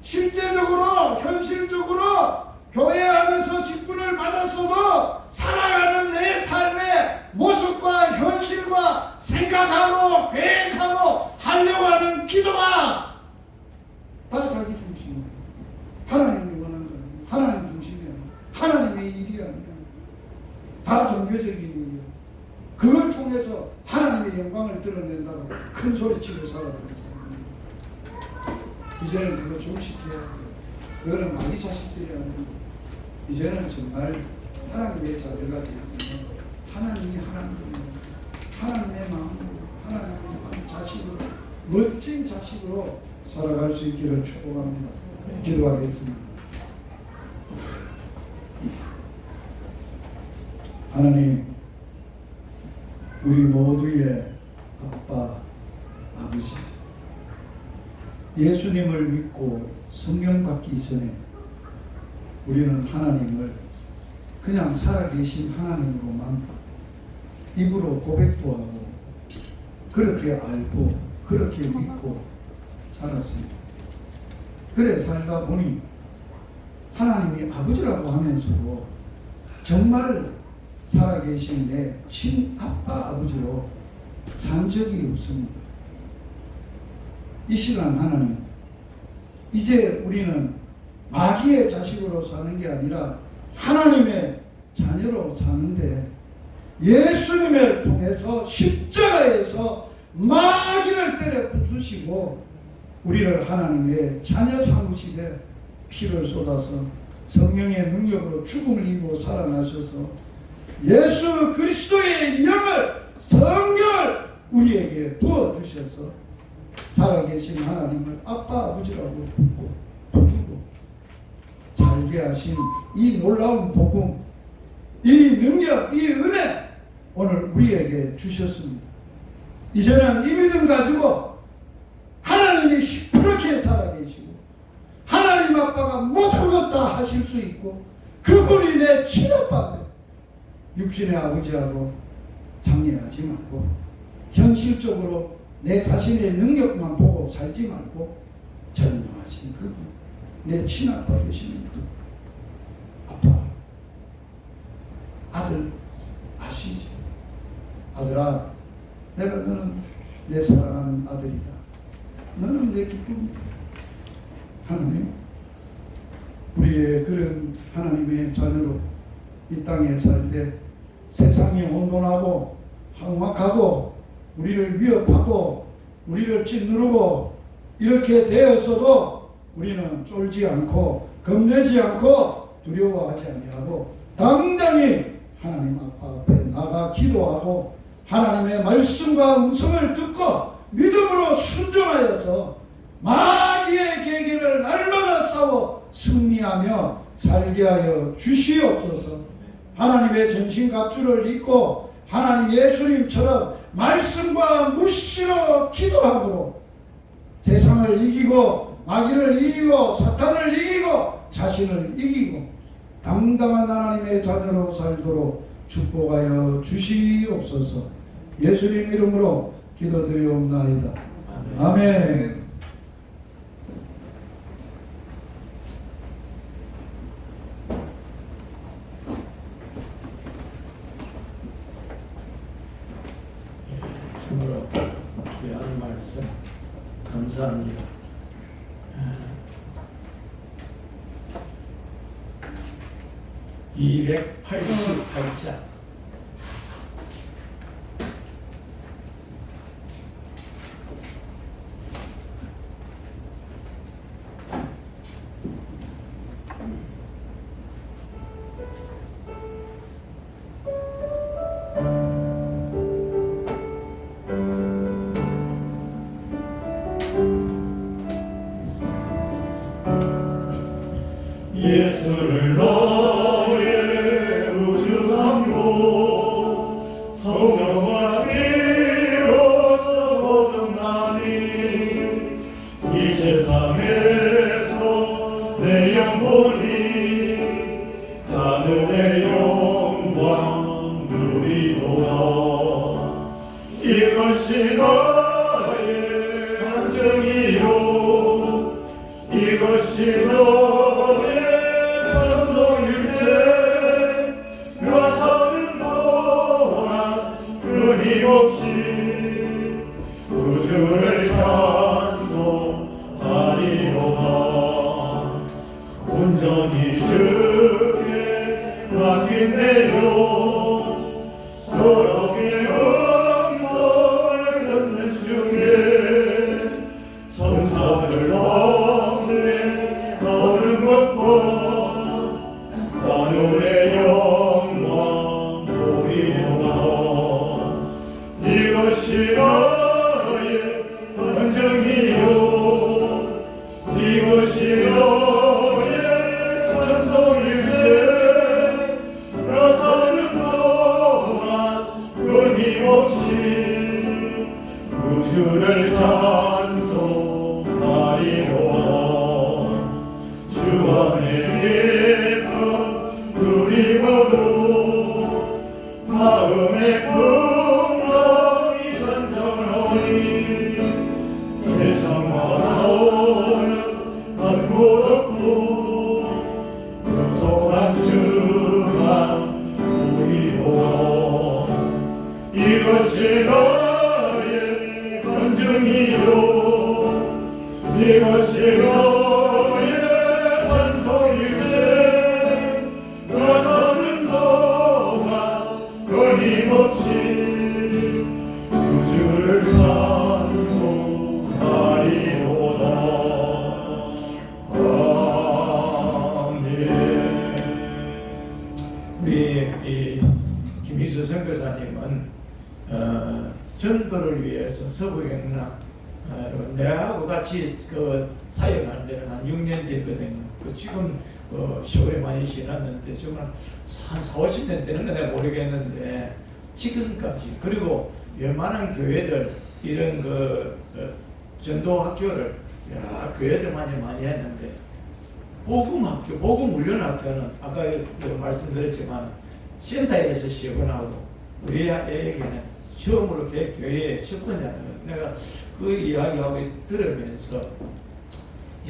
실제적으로 현실적으로 교회 안에서 직분을 받았어도 살아가는 내 삶의 모습과 현실과 생각하고 계획하고 하려고 하는 기도가 다 자기 중심이에요. 하나님이 원하는 거 아니에요. 하나님 중심이야. 하나님의 일이 아니야. 다 종교적인 일이에요. 그걸 통해서 하나님의 영광을 드러낸다고 큰 소리치고 살았던 사람입니다. 이제는 그거 중식해야 돼요. 그거는 마귀 자식들이 아니고 이제는 정말 하나님의 자녀가 되었으면 하나님이 하나님입니다. 하나님의 마음으로, 하나님의 자식으로, 멋진 자식으로 살아갈 수 있기를 축복합니다. 기도하겠습니다. 하나님, 우리 모두의 아빠, 아버지, 예수님을 믿고 성령 받기 전에 우리는 하나님을 그냥 살아계신 하나님으로만 입으로 고백도 하고 그렇게 알고 그렇게 믿고 살았습니다. 그래 살다 보니 하나님이 아버지라고 하면서도 정말 살아계신 내 친아빠 아버지로 산 적이 없습니다. 이 시간 하나님, 이제 우리는 마귀의 자식으로 사는 게 아니라 하나님의 자녀로 사는데 예수님을 통해서 십자가에서 마귀를 때려 부수시고 우리를 하나님의 자녀 삼으시되 피를 쏟아서 성령의 능력으로 죽음을 이기고 살아나셔서 예수 그리스도의 영을, 성령을 우리에게 부어주셔서 살아계신 하나님을 아빠 아버지라고 부르고 살게 하신 이 놀라운 복음, 이 능력, 이 은혜 오늘 우리에게 주셨습니다. 이제는 이 믿음 가지고 하나님이 시퍼렇게 살아계시고 하나님 아빠가 모든 것 다 하실 수 있고 그분이 내 친아빠인데 육신의 아버지하고 장애하지 말고 현실적으로 내 자신의 능력만 보고 살지 말고 전능하신 그분, 내 친아빠 되시는 그 아빠, 아들 아시죠? 아들아, 내가 너는 내 사랑하는 아들이다. 너는 내 기쁨이다. 하나님, 우리의 그런 하나님의 자녀로 이 땅에 살 때 세상이 혼돈하고 항막하고 우리를 위협하고 우리를 짓누르고 이렇게 되었어도 우리는 쫄지 않고 겁내지 않고 두려워하지 아니하고 당당히 하나님 아빠 앞에 나가 기도하고 하나님의 말씀과 음성을 듣고 믿음으로 순종하여서 마귀의 계기를 날마다 싸워 승리하며 살게 하여 주시옵소서. 하나님의 전신갑주를 입고 하나님 예수님처럼 말씀과 묵시로 기도하고 세상을 이기고 마귀를 이기고 사탄을 이기고 자신을 이기고 당당한 하나님의 자녀로 살도록 축복하여 주시옵소서. 예수님 이름으로 기도드리옵나이다. 아멘. 참으로 귀한 말씀 감사합니다. 288자 예수를 너의 구주 삼고 성령과 피로써 거듭나니 이 세상에서 내 영혼이 하늘의 영광 누리도다. 이것이 너의 간증이요 이것이 너의 전성일세. 너서는 동안 끊임없이 구주를 찬송하리로다. 온전히 주께 맡긴 내 영 서러움의 음성을 듣는 중에 천사들 넘네 너는 것과 하늘의 영광 보이로다. 이것이 너의 간증이요 이것이 너의 찬송일세. 너서는 동안 끊임없이 구주를 찬송하리로다. 주 안에 기쁨 누림으로 마음의 풍랑이 전전하니 세상과 나오는 한 곳 없고 구속한 주만 보이로다. 이것이 너의 간증이요 이것이 너의 찬송일세. 너서는 동안 끊임없이 구주를 찬송하리로다. 아멘. 우리 이 김희수 선교사님은 전도를 위해서 서부경락 내하고 같이 그 사역하는 데는 한 6년 됐거든요. 지금 세월이 많이 지났는데 정말 한 40~50년 되는 건 내가 모르겠는데 지금까지 그리고 웬만한 교회들 이런 전도 학교를 여러 교회들 많이 했는데 복음학교, 복음훈련학교는 아까 말씀드렸지만 센터에서 시작하고 우리에게는 처음으로 교회의 첫 번째는 내가 그 이야기하고 들으면서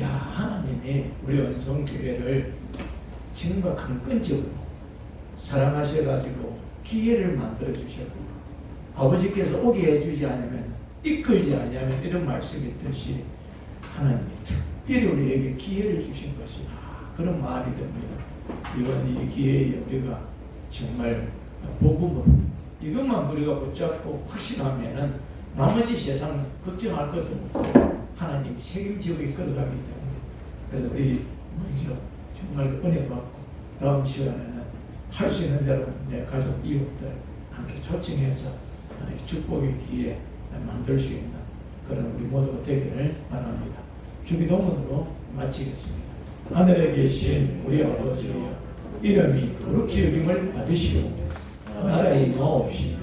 야 하나님이 우리 은성교회를 정말 강건적으로 사랑하셔가지고 기회를 만들어 주셨고 아버지께서 오게 해주지 않으면 이끌지 않으면 이런 말씀이 있듯이 하나님이 특별히 우리에게 기회를 주신 것이다 그런 마음이 듭니다. 이번 이 기회에 우리가 정말 복음으로 이것만 우리가 붙잡고 확신하면은 나머지 세상 걱정할 것도 없고 하나님 책임지고 이끌어가기 때문에 그래서 우리 먼저 정말 은혜 받고 다음 시간에는 할 수 있는 대로 내 가족 이웃들 함께 초청해서 축복의 기회 만들 수 있는 그런 우리 모두가 되기를 바랍니다. 주기도문으로 마치겠습니다. 하늘에 계신 우리 아버지여 이름이 거룩히 여김을 받으시오 나라의 마옵시며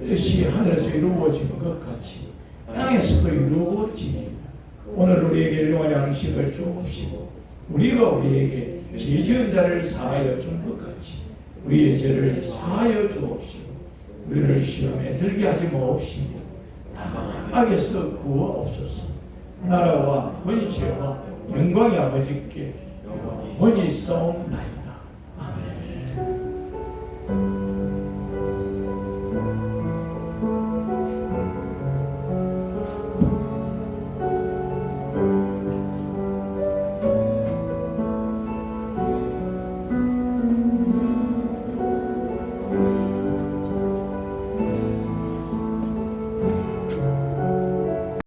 뜻이 하늘에서 이루어지는 것 같이 땅에서도 이루어지니이다. 오늘 우리에게 일용할 양식을 주옵시고 우리가 우리에게 죄 지은 자를 사하여 준 것 같이 우리의 죄를 사하여 주옵시고 우리를 시험에 들게 하지 마옵시며 다만 악에서 구하옵소서. 나라와 권세와 영광이 아버지께 영원히 싸움나이다. 아멘.